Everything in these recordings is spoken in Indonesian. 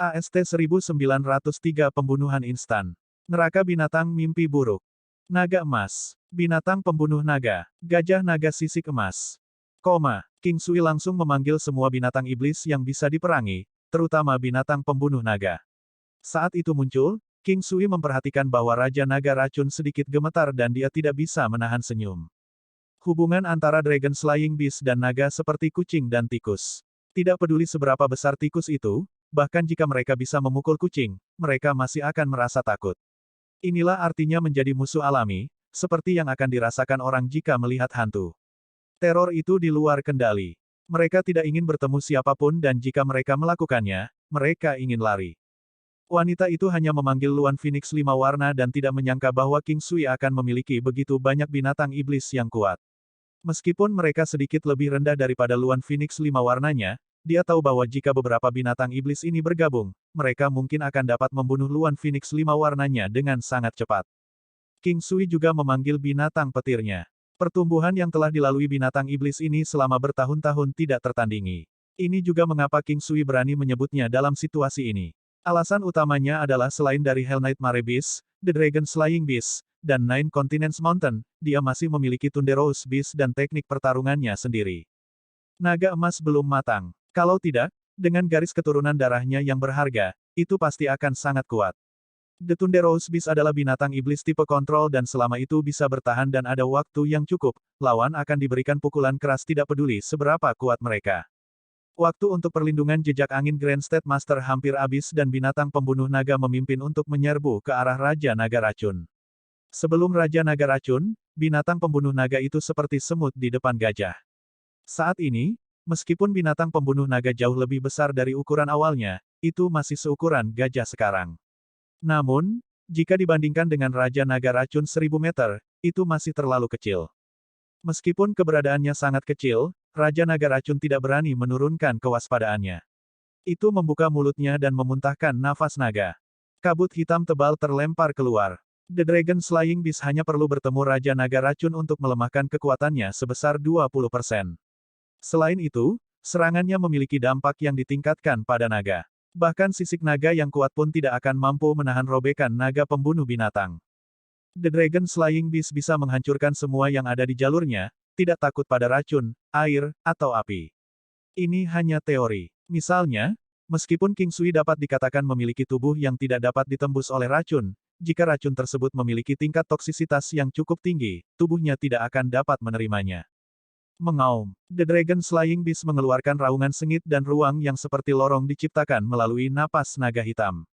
AST-1903 Pembunuhan Instan. Neraka Binatang Mimpi Buruk. Naga Emas. Binatang Pembunuh Naga. Gajah Naga Sisik Emas. King Sui langsung memanggil semua binatang iblis yang bisa diperangi, terutama binatang pembunuh naga. Saat itu muncul, King Sui memperhatikan bahwa Raja Naga Racun sedikit gemetar dan dia tidak bisa menahan senyum. Hubungan antara Dragon Slaying Beast dan naga seperti kucing dan tikus. Tidak peduli seberapa besar tikus itu, bahkan jika mereka bisa memukul kucing, mereka masih akan merasa takut. Inilah artinya menjadi musuh alami, seperti yang akan dirasakan orang jika melihat hantu. Teror itu di luar kendali. Mereka tidak ingin bertemu siapapun dan jika mereka melakukannya, mereka ingin lari. Wanita itu hanya memanggil Luan Phoenix 5 warna dan tidak menyangka bahwa King Sui akan memiliki begitu banyak binatang iblis yang kuat. Meskipun mereka sedikit lebih rendah daripada Luan Phoenix 5 warnanya, dia tahu bahwa jika beberapa binatang iblis ini bergabung, mereka mungkin akan dapat membunuh Luan Phoenix 5 warnanya dengan sangat cepat. King Sui juga memanggil binatang petirnya. Pertumbuhan yang telah dilalui binatang iblis ini selama bertahun-tahun tidak tertandingi. Ini juga mengapa King Sui berani menyebutnya dalam situasi ini. Alasan utamanya adalah selain dari Hell Nightmare Beast, The Dragon Slaying Beast, dan Nine Continents Mountain, dia masih memiliki Thunderous Beast dan teknik pertarungannya sendiri. Naga emas belum matang. Kalau tidak, dengan garis keturunan darahnya yang berharga, itu pasti akan sangat kuat. The Thunderous Beast adalah binatang iblis tipe kontrol dan selama itu bisa bertahan dan ada waktu yang cukup, lawan akan diberikan pukulan keras tidak peduli seberapa kuat mereka. Waktu untuk perlindungan jejak angin Grand State Master hampir habis dan binatang pembunuh naga memimpin untuk menyerbu ke arah Raja Naga Racun. Sebelum Raja Naga Racun, binatang pembunuh naga itu seperti semut di depan gajah. Saat ini, meskipun binatang pembunuh naga jauh lebih besar dari ukuran awalnya, itu masih seukuran gajah sekarang. Namun, jika dibandingkan dengan Raja Naga Racun 1000 meter, itu masih terlalu kecil. Meskipun keberadaannya sangat kecil, Raja Naga Racun tidak berani menurunkan kewaspadaannya. Itu membuka mulutnya dan memuntahkan nafas naga. Kabut hitam tebal terlempar keluar. The Dragon Slaying Beast hanya perlu bertemu Raja Naga Racun untuk melemahkan kekuatannya sebesar 20%. Selain itu, serangannya memiliki dampak yang ditingkatkan pada naga. Bahkan sisik naga yang kuat pun tidak akan mampu menahan robekan naga pembunuh binatang. The Dragon Slaying Beast bisa menghancurkan semua yang ada di jalurnya, tidak takut pada racun, air, atau api. Ini hanya teori. Misalnya, meskipun King Sui dapat dikatakan memiliki tubuh yang tidak dapat ditembus oleh racun, jika racun tersebut memiliki tingkat toksisitas yang cukup tinggi, tubuhnya tidak akan dapat menerimanya. Mengaum. The Dragon Slaying Beast mengeluarkan raungan sengit dan ruang yang seperti lorong diciptakan melalui napas naga hitam.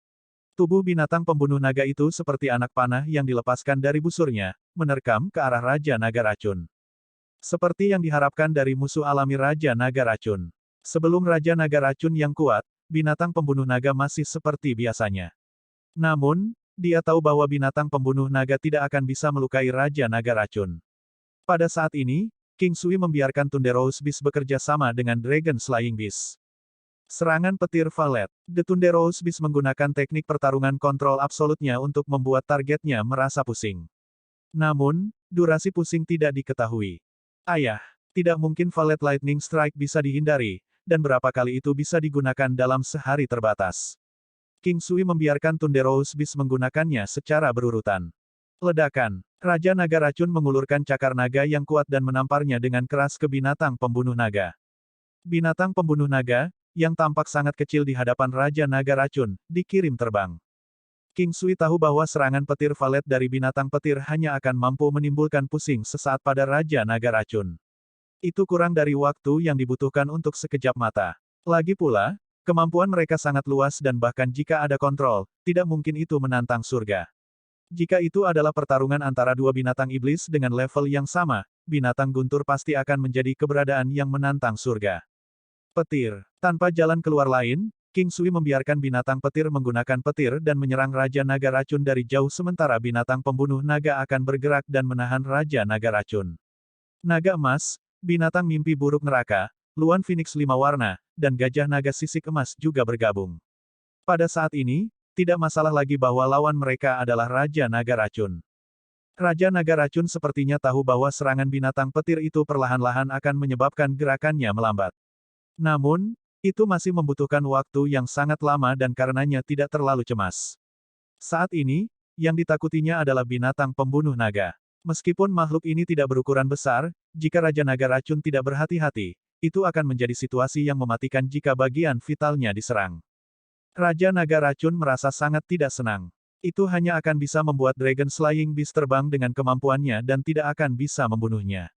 Tubuh binatang pembunuh naga itu seperti anak panah yang dilepaskan dari busurnya, menerkam ke arah Raja Naga Racun. Seperti yang diharapkan dari musuh alami Raja Naga Racun. Sebelum Raja Naga Racun yang kuat, binatang pembunuh naga masih seperti biasanya. Namun, dia tahu bahwa binatang pembunuh naga tidak akan bisa melukai Raja Naga Racun. Pada saat ini, King Sui membiarkan Thunderous Beast bekerja sama dengan Dragon Slaying Beast. Serangan petir Valet. The Thunderous Beast menggunakan teknik pertarungan kontrol absolutnya untuk membuat targetnya merasa pusing. Namun, durasi pusing tidak diketahui. Tidak mungkin Valet Lightning Strike bisa dihindari, dan berapa kali itu bisa digunakan dalam sehari terbatas. King Sui membiarkan Thunderous Beast menggunakannya secara berurutan. Ledakan. Raja Naga Racun mengulurkan cakar naga yang kuat dan menamparnya dengan keras ke binatang pembunuh naga. Binatang pembunuh naga, yang tampak sangat kecil di hadapan Raja Naga Racun, dikirim terbang. King Sui tahu bahwa serangan petir valet dari binatang petir hanya akan mampu menimbulkan pusing sesaat pada Raja Naga Racun. Itu kurang dari waktu yang dibutuhkan untuk sekejap mata. Lagi pula, kemampuan mereka sangat luas dan bahkan jika ada kontrol, tidak mungkin itu menantang surga. Jika itu adalah pertarungan antara dua binatang iblis dengan level yang sama, binatang guntur pasti akan menjadi keberadaan yang menantang surga. Petir. Tanpa jalan keluar lain, King Sui membiarkan binatang petir menggunakan petir dan menyerang Raja Naga Racun dari jauh sementara binatang pembunuh naga akan bergerak dan menahan Raja Naga Racun. Naga emas, binatang mimpi buruk neraka, Luan Phoenix 5 warna, dan gajah naga sisik emas juga bergabung. Pada saat ini, tidak masalah lagi bahwa lawan mereka adalah Raja Naga Racun. Raja Naga Racun sepertinya tahu bahwa serangan binatang petir itu perlahan-lahan akan menyebabkan gerakannya melambat. Namun, Itu masih membutuhkan waktu yang sangat lama dan karenanya tidak terlalu cemas. Saat ini, yang ditakutinya adalah binatang pembunuh naga. Meskipun makhluk ini tidak berukuran besar, jika Raja Naga Racun tidak berhati-hati, itu akan menjadi situasi yang mematikan jika bagian vitalnya diserang. Raja Naga Racun merasa sangat tidak senang. Itu hanya akan bisa membuat Dragon Slaying Beast terbang dengan kemampuannya dan tidak akan bisa membunuhnya.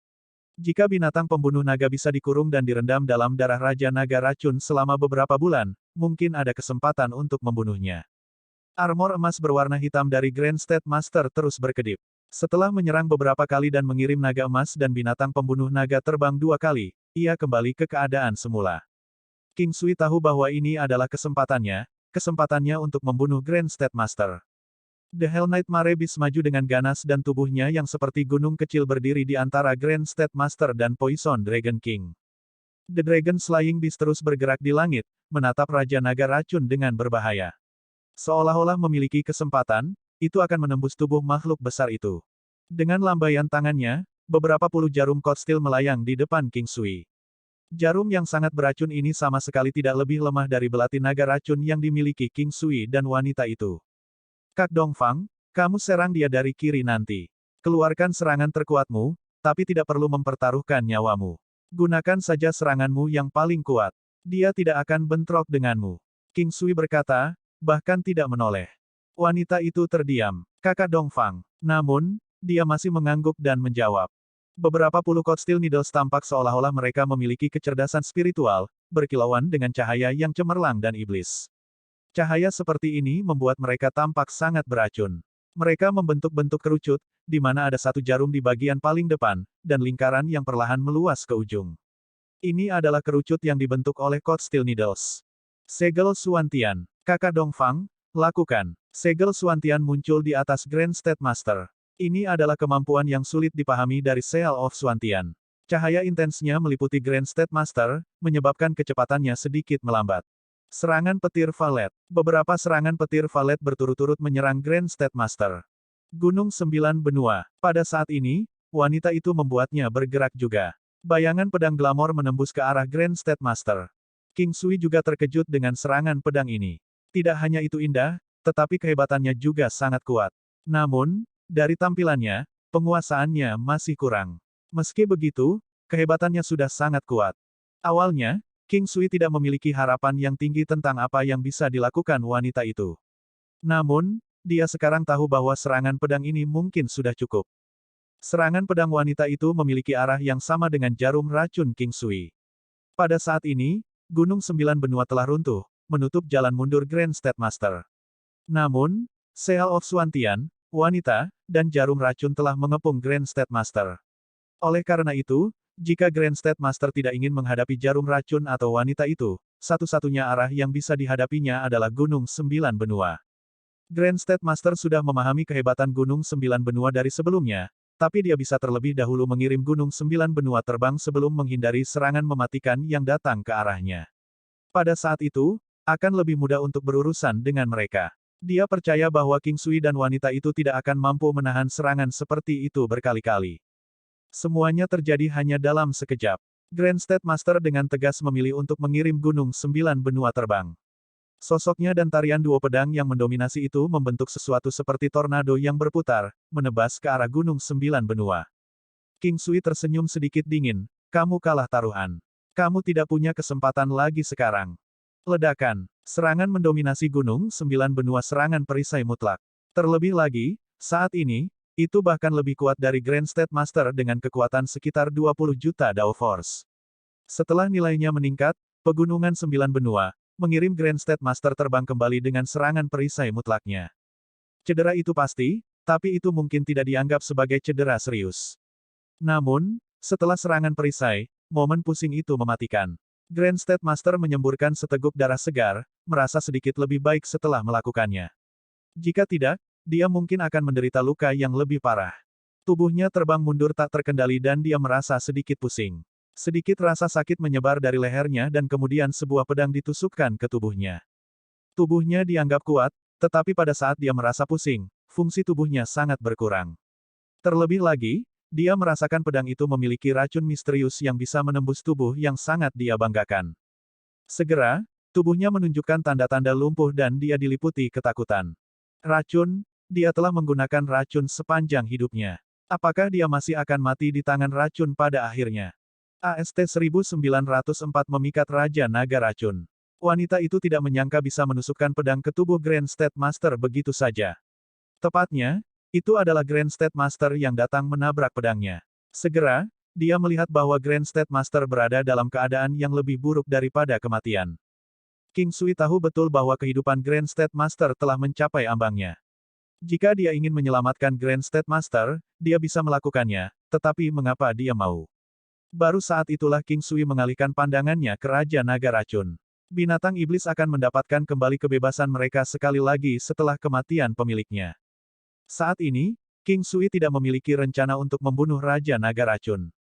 Jika binatang pembunuh naga bisa dikurung dan direndam dalam darah Raja Naga Racun selama beberapa bulan, mungkin ada kesempatan untuk membunuhnya. Armor emas berwarna hitam dari Grand State Master terus berkedip. Setelah menyerang beberapa kali dan mengirim naga emas dan binatang pembunuh naga terbang 2 kali, ia kembali ke keadaan semula. King Sui tahu bahwa ini adalah kesempatannya untuk membunuh Grand State Master. The Hell Knight Mare Beast maju dengan ganas dan tubuhnya yang seperti gunung kecil berdiri di antara Grand State Master dan Poison Dragon King. The Dragon Slaying Beast terus bergerak di langit, menatap Raja Naga Racun dengan berbahaya. Seolah-olah memiliki kesempatan, itu akan menembus tubuh makhluk besar itu. Dengan lambaian tangannya, beberapa puluh jarum Code Steel melayang di depan King Sui. Jarum yang sangat beracun ini sama sekali tidak lebih lemah dari belati naga racun yang dimiliki King Sui dan wanita itu. Kak Dongfang, kamu serang dia dari kiri nanti. Keluarkan serangan terkuatmu, tapi tidak perlu mempertaruhkan nyawamu. Gunakan saja seranganmu yang paling kuat. Dia tidak akan bentrok denganmu. King Sui berkata, bahkan tidak menoleh. Wanita itu terdiam. Kakak Dongfang. Namun, dia masih mengangguk dan menjawab. Beberapa puluh Code Steel Needles tampak seolah-olah mereka memiliki kecerdasan spiritual, berkilauan dengan cahaya yang cemerlang dan iblis. Cahaya seperti ini membuat mereka tampak sangat beracun. Mereka membentuk-bentuk kerucut, di mana ada satu jarum di bagian paling depan, dan lingkaran yang perlahan meluas ke ujung. Ini adalah kerucut yang dibentuk oleh Code Steel Needles. Segel Suantian. Kakak Dongfang, lakukan. Segel Suantian muncul di atas Grand State Master. Ini adalah kemampuan yang sulit dipahami dari Seal of Suantian. Cahaya intensnya meliputi Grand State Master, menyebabkan kecepatannya sedikit melambat. Serangan petir Valet. Beberapa serangan petir Valet berturut-turut menyerang Grand State Master. Gunung Sembilan Benua. Pada saat ini, wanita itu membuatnya bergerak juga. Bayangan pedang glamor menembus ke arah Grand State Master. King Sui juga terkejut dengan serangan pedang ini. Tidak hanya itu indah, tetapi kehebatannya juga sangat kuat. Namun, dari tampilannya, penguasaannya masih kurang. Meski begitu, kehebatannya sudah sangat kuat. Awalnya, King Sui tidak memiliki harapan yang tinggi tentang apa yang bisa dilakukan wanita itu. Namun, dia sekarang tahu bahwa serangan pedang ini mungkin sudah cukup. Serangan pedang wanita itu memiliki arah yang sama dengan jarum racun King Sui. Pada saat ini, Gunung Sembilan Benua telah runtuh, menutup jalan mundur Grand State Master. Namun, Seal of Suantian, wanita, dan jarum racun telah mengepung Grand State Master. Oleh karena itu, jika Grand State Master tidak ingin menghadapi jarum racun atau wanita itu, satu-satunya arah yang bisa dihadapinya adalah Gunung Sembilan Benua. Grand State Master sudah memahami kehebatan Gunung Sembilan Benua dari sebelumnya, tapi dia bisa terlebih dahulu mengirim Gunung Sembilan Benua terbang sebelum menghindari serangan mematikan yang datang ke arahnya. Pada saat itu, akan lebih mudah untuk berurusan dengan mereka. Dia percaya bahwa King Sui dan wanita itu tidak akan mampu menahan serangan seperti itu berkali-kali. Semuanya terjadi hanya dalam sekejap. Grand State Master dengan tegas memilih untuk mengirim Gunung Sembilan Benua terbang. Sosoknya dan tarian duo pedang yang mendominasi itu membentuk sesuatu seperti tornado yang berputar, menebas ke arah Gunung Sembilan Benua. King Sui tersenyum sedikit dingin, kamu kalah taruhan. Kamu tidak punya kesempatan lagi sekarang. Ledakan. Serangan mendominasi Gunung Sembilan Benua serangan perisai mutlak. Terlebih lagi, saat ini, itu bahkan lebih kuat dari Grand State Master dengan kekuatan sekitar 20 juta Dao Force. Setelah nilainya meningkat, Pegunungan Sembilan Benua, mengirim Grand State Master terbang kembali dengan serangan perisai mutlaknya. Cedera itu pasti, tapi itu mungkin tidak dianggap sebagai cedera serius. Namun, setelah serangan perisai, momen pusing itu mematikan. Grand State Master menyemburkan seteguk darah segar, merasa sedikit lebih baik setelah melakukannya. Jika tidak, dia mungkin akan menderita luka yang lebih parah. Tubuhnya terbang mundur tak terkendali dan dia merasa sedikit pusing. Sedikit rasa sakit menyebar dari lehernya dan kemudian sebuah pedang ditusukkan ke tubuhnya. Tubuhnya dianggap kuat, tetapi pada saat dia merasa pusing, fungsi tubuhnya sangat berkurang. Terlebih lagi, dia merasakan pedang itu memiliki racun misterius yang bisa menembus tubuh yang sangat dia banggakan. Segera, tubuhnya menunjukkan tanda-tanda lumpuh dan dia diliputi ketakutan. Racun, dia telah menggunakan racun sepanjang hidupnya. Apakah dia masih akan mati di tangan racun pada akhirnya? AST-1904 memikat Raja Naga Racun. Wanita itu tidak menyangka bisa menusukkan pedang ke tubuh Grand State Master begitu saja. Tepatnya, itu adalah Grand State Master yang datang menabrak pedangnya. Segera, dia melihat bahwa Grand State Master berada dalam keadaan yang lebih buruk daripada kematian. King Sui tahu betul bahwa kehidupan Grand State Master telah mencapai ambangnya. Jika dia ingin menyelamatkan Grand State Master, dia bisa melakukannya, tetapi mengapa dia mau? Baru saat itulah King Sui mengalihkan pandangannya ke Raja Naga Racun. Binatang iblis akan mendapatkan kembali kebebasan mereka sekali lagi setelah kematian pemiliknya. Saat ini, King Sui tidak memiliki rencana untuk membunuh Raja Naga Racun.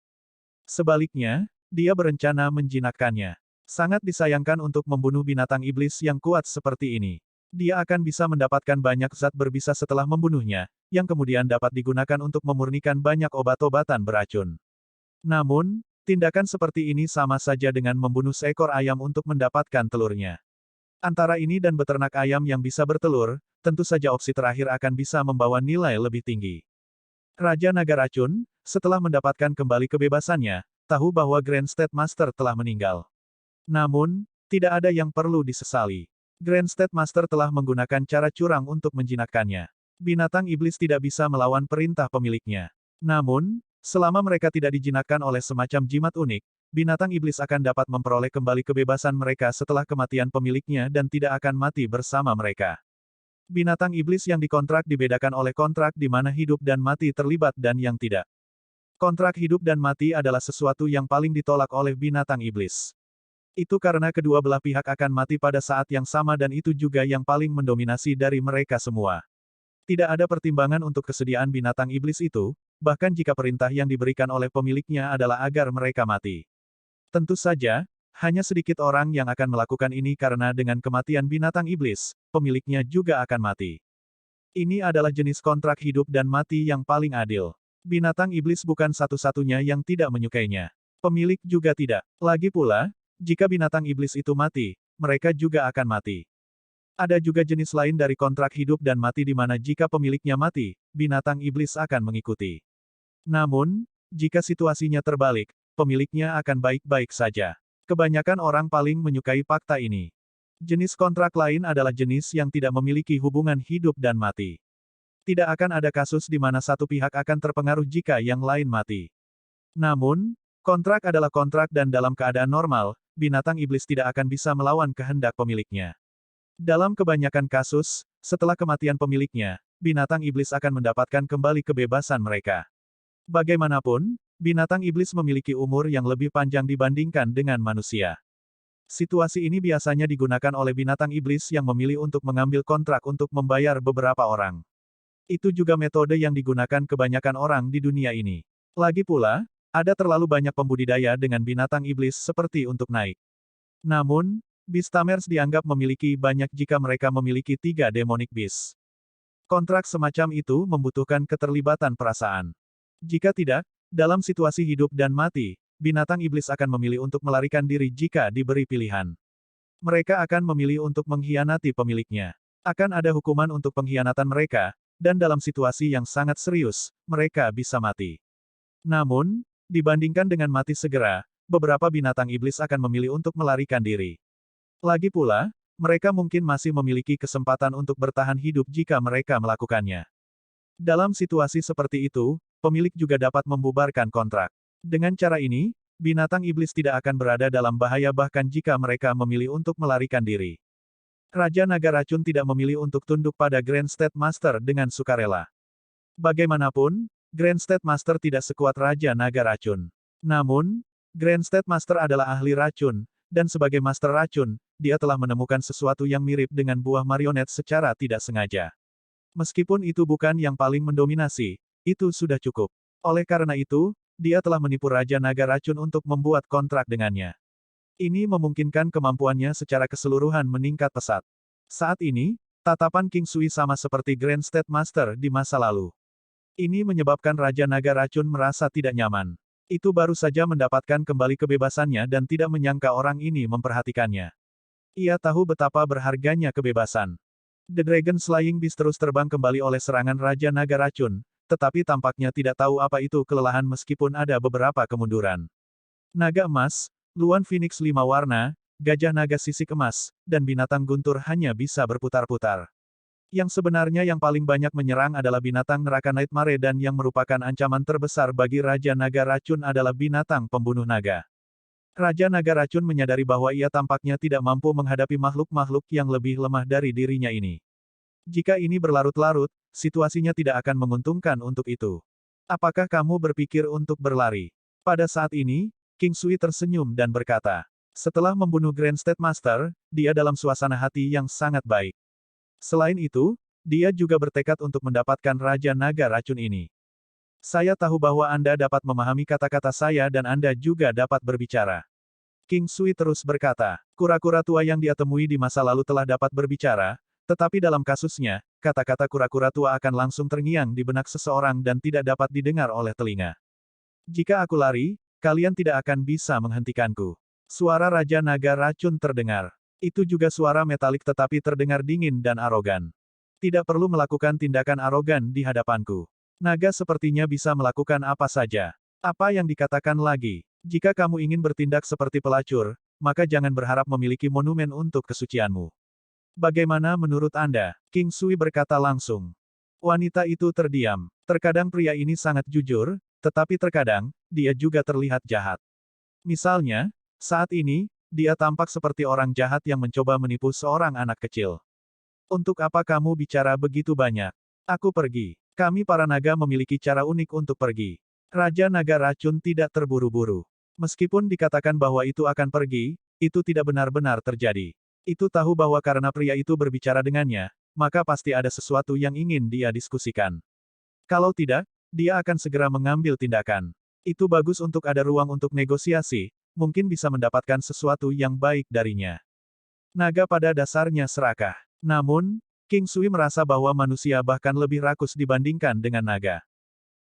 Sebaliknya, dia berencana menjinakkannya. Sangat disayangkan untuk membunuh binatang iblis yang kuat seperti ini. Dia akan bisa mendapatkan banyak zat berbisa setelah membunuhnya, yang kemudian dapat digunakan untuk memurnikan banyak obat-obatan beracun. Namun, tindakan seperti ini sama saja dengan membunuh seekor ayam untuk mendapatkan telurnya. Antara ini dan beternak ayam yang bisa bertelur, tentu saja opsi terakhir akan bisa membawa nilai lebih tinggi. Raja Naga Racun, setelah mendapatkan kembali kebebasannya, tahu bahwa Grand State Master telah meninggal. Namun, tidak ada yang perlu disesali. Grand State Master telah menggunakan cara curang untuk menjinakkannya. Binatang iblis tidak bisa melawan perintah pemiliknya. Namun, selama mereka tidak dijinakkan oleh semacam jimat unik, binatang iblis akan dapat memperoleh kembali kebebasan mereka setelah kematian pemiliknya dan tidak akan mati bersama mereka. Binatang iblis yang dikontrak dibedakan oleh kontrak di mana hidup dan mati terlibat dan yang tidak. Kontrak hidup dan mati adalah sesuatu yang paling ditolak oleh binatang iblis. Itu karena kedua belah pihak akan mati pada saat yang sama dan itu juga yang paling mendominasi dari mereka semua. Tidak ada pertimbangan untuk kesediaan binatang iblis itu, bahkan jika perintah yang diberikan oleh pemiliknya adalah agar mereka mati. Tentu saja, hanya sedikit orang yang akan melakukan ini karena dengan kematian binatang iblis, pemiliknya juga akan mati. Ini adalah jenis kontrak hidup dan mati yang paling adil. Binatang iblis bukan satu-satunya yang tidak menyukainya. Pemilik juga tidak. Lagi pula, jika binatang iblis itu mati, mereka juga akan mati. Ada juga jenis lain dari kontrak hidup dan mati di mana jika pemiliknya mati, binatang iblis akan mengikuti. Namun, jika situasinya terbalik, pemiliknya akan baik-baik saja. Kebanyakan orang paling menyukai fakta ini. Jenis kontrak lain adalah jenis yang tidak memiliki hubungan hidup dan mati. Tidak akan ada kasus di mana satu pihak akan terpengaruh jika yang lain mati. Namun, kontrak adalah kontrak dan dalam keadaan normal, binatang iblis tidak akan bisa melawan kehendak pemiliknya. Dalam kebanyakan kasus, setelah kematian pemiliknya, binatang iblis akan mendapatkan kembali kebebasan mereka. Bagaimanapun, binatang iblis memiliki umur yang lebih panjang dibandingkan dengan manusia. Situasi ini biasanya digunakan oleh binatang iblis yang memilih untuk mengambil kontrak untuk membayar beberapa orang. Itu juga metode yang digunakan kebanyakan orang di dunia ini. Lagi pula, ada terlalu banyak pembudidaya dengan binatang iblis seperti untuk naik. Namun, Beastamers dianggap memiliki banyak jika mereka memiliki 3 demonic beast. Kontrak semacam itu membutuhkan keterlibatan perasaan. Jika tidak, dalam situasi hidup dan mati, binatang iblis akan memilih untuk melarikan diri jika diberi pilihan. Mereka akan memilih untuk mengkhianati pemiliknya. Akan ada hukuman untuk pengkhianatan mereka, dan dalam situasi yang sangat serius, mereka bisa mati. Namun, dibandingkan dengan mati segera, beberapa binatang iblis akan memilih untuk melarikan diri. Lagi pula, mereka mungkin masih memiliki kesempatan untuk bertahan hidup jika mereka melakukannya. Dalam situasi seperti itu, pemilik juga dapat membubarkan kontrak. Dengan cara ini, binatang iblis tidak akan berada dalam bahaya bahkan jika mereka memilih untuk melarikan diri. Raja Naga Racun tidak memilih untuk tunduk pada Grand State Master dengan sukarela. Bagaimanapun, Grand State Master tidak sekuat Raja Naga Racun. Namun, Grand State Master adalah ahli racun, dan sebagai Master Racun, dia telah menemukan sesuatu yang mirip dengan buah marionet secara tidak sengaja. Meskipun itu bukan yang paling mendominasi, itu sudah cukup. Oleh karena itu, dia telah menipu Raja Naga Racun untuk membuat kontrak dengannya. Ini memungkinkan kemampuannya secara keseluruhan meningkat pesat. Saat ini, tatapan King Sui sama seperti Grand State Master di masa lalu. Ini menyebabkan Raja Naga Racun merasa tidak nyaman. Itu baru saja mendapatkan kembali kebebasannya dan tidak menyangka orang ini memperhatikannya. Ia tahu betapa berharganya kebebasan. The Dragon Slaying Beast terus terbang kembali oleh serangan Raja Naga Racun, tetapi tampaknya tidak tahu apa itu kelelahan meskipun ada beberapa kemunduran. Naga emas, Luan Phoenix 5 warna, gajah naga sisik emas, dan binatang guntur hanya bisa berputar-putar. Yang sebenarnya yang paling banyak menyerang adalah binatang neraka Nightmare dan yang merupakan ancaman terbesar bagi Raja Naga Racun adalah binatang pembunuh naga. Raja Naga Racun menyadari bahwa ia tampaknya tidak mampu menghadapi makhluk-makhluk yang lebih lemah dari dirinya ini. Jika ini berlarut-larut, situasinya tidak akan menguntungkan untuk itu. Apakah kamu berpikir untuk berlari? Pada saat ini, King Sui tersenyum dan berkata, setelah membunuh Grand State Master, dia dalam suasana hati yang sangat baik. Selain itu, dia juga bertekad untuk mendapatkan Raja Naga Racun ini. Saya tahu bahwa Anda dapat memahami kata-kata saya dan Anda juga dapat berbicara. King Sui terus berkata, kura-kura tua yang dia temui di masa lalu telah dapat berbicara, tetapi dalam kasusnya, kata-kata kura-kura tua akan langsung terngiang di benak seseorang dan tidak dapat didengar oleh telinga. Jika aku lari, kalian tidak akan bisa menghentikanku. Suara Raja Naga Racun terdengar. Itu juga suara metalik tetapi terdengar dingin dan arogan. Tidak perlu melakukan tindakan arogan di hadapanku. Naga sepertinya bisa melakukan apa saja. Apa yang dikatakan lagi? Jika kamu ingin bertindak seperti pelacur, maka jangan berharap memiliki monumen untuk kesucianmu. Bagaimana menurut Anda? King Sui berkata langsung. Wanita itu terdiam. Terkadang pria ini sangat jujur, tetapi terkadang, dia juga terlihat jahat. Misalnya, saat ini, dia tampak seperti orang jahat yang mencoba menipu seorang anak kecil. Untuk apa kamu bicara begitu banyak? Aku pergi. Kami para naga memiliki cara unik untuk pergi. Raja Naga Racun tidak terburu-buru. Meskipun dikatakan bahwa itu akan pergi, itu tidak benar-benar terjadi. Itu tahu bahwa karena pria itu berbicara dengannya, maka pasti ada sesuatu yang ingin dia diskusikan. Kalau tidak, dia akan segera mengambil tindakan. Itu bagus untuk ada ruang untuk negosiasi, mungkin bisa mendapatkan sesuatu yang baik darinya. Naga pada dasarnya serakah. Namun, King Sui merasa bahwa manusia bahkan lebih rakus dibandingkan dengan naga.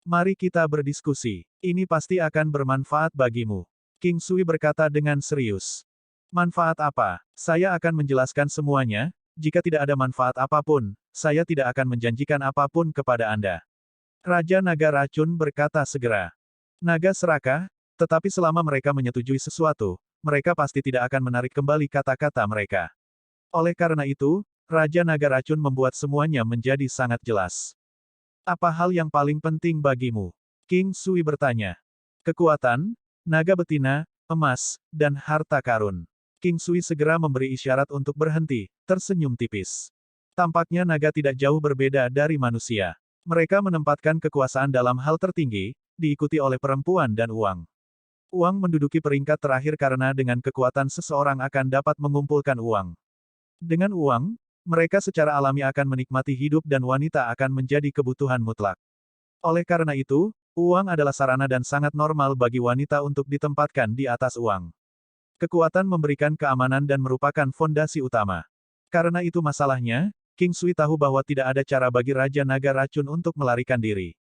Mari kita berdiskusi. Ini pasti akan bermanfaat bagimu. King Sui berkata dengan serius. Manfaat apa? Saya akan menjelaskan semuanya. Jika tidak ada manfaat apapun, saya tidak akan menjanjikan apapun kepada Anda. Raja Naga Racun berkata segera. Naga serakah, tetapi selama mereka menyetujui sesuatu, mereka pasti tidak akan menarik kembali kata-kata mereka. Oleh karena itu, Raja Naga Racun membuat semuanya menjadi sangat jelas. Apa hal yang paling penting bagimu? King Sui bertanya. Kekuatan, naga betina, emas, dan harta karun. King Sui segera memberi isyarat untuk berhenti, tersenyum tipis. Tampaknya naga tidak jauh berbeda dari manusia. Mereka menempatkan kekuasaan dalam hal tertinggi, diikuti oleh perempuan dan uang. Uang menduduki peringkat terakhir karena dengan kekuatan seseorang akan dapat mengumpulkan uang. Dengan uang, mereka secara alami akan menikmati hidup dan wanita akan menjadi kebutuhan mutlak. Oleh karena itu, uang adalah sarana dan sangat normal bagi wanita untuk ditempatkan di atas uang. Kekuatan memberikan keamanan dan merupakan fondasi utama. Karena itu masalahnya, King Sui tahu bahwa tidak ada cara bagi Raja Naga Racun untuk melarikan diri.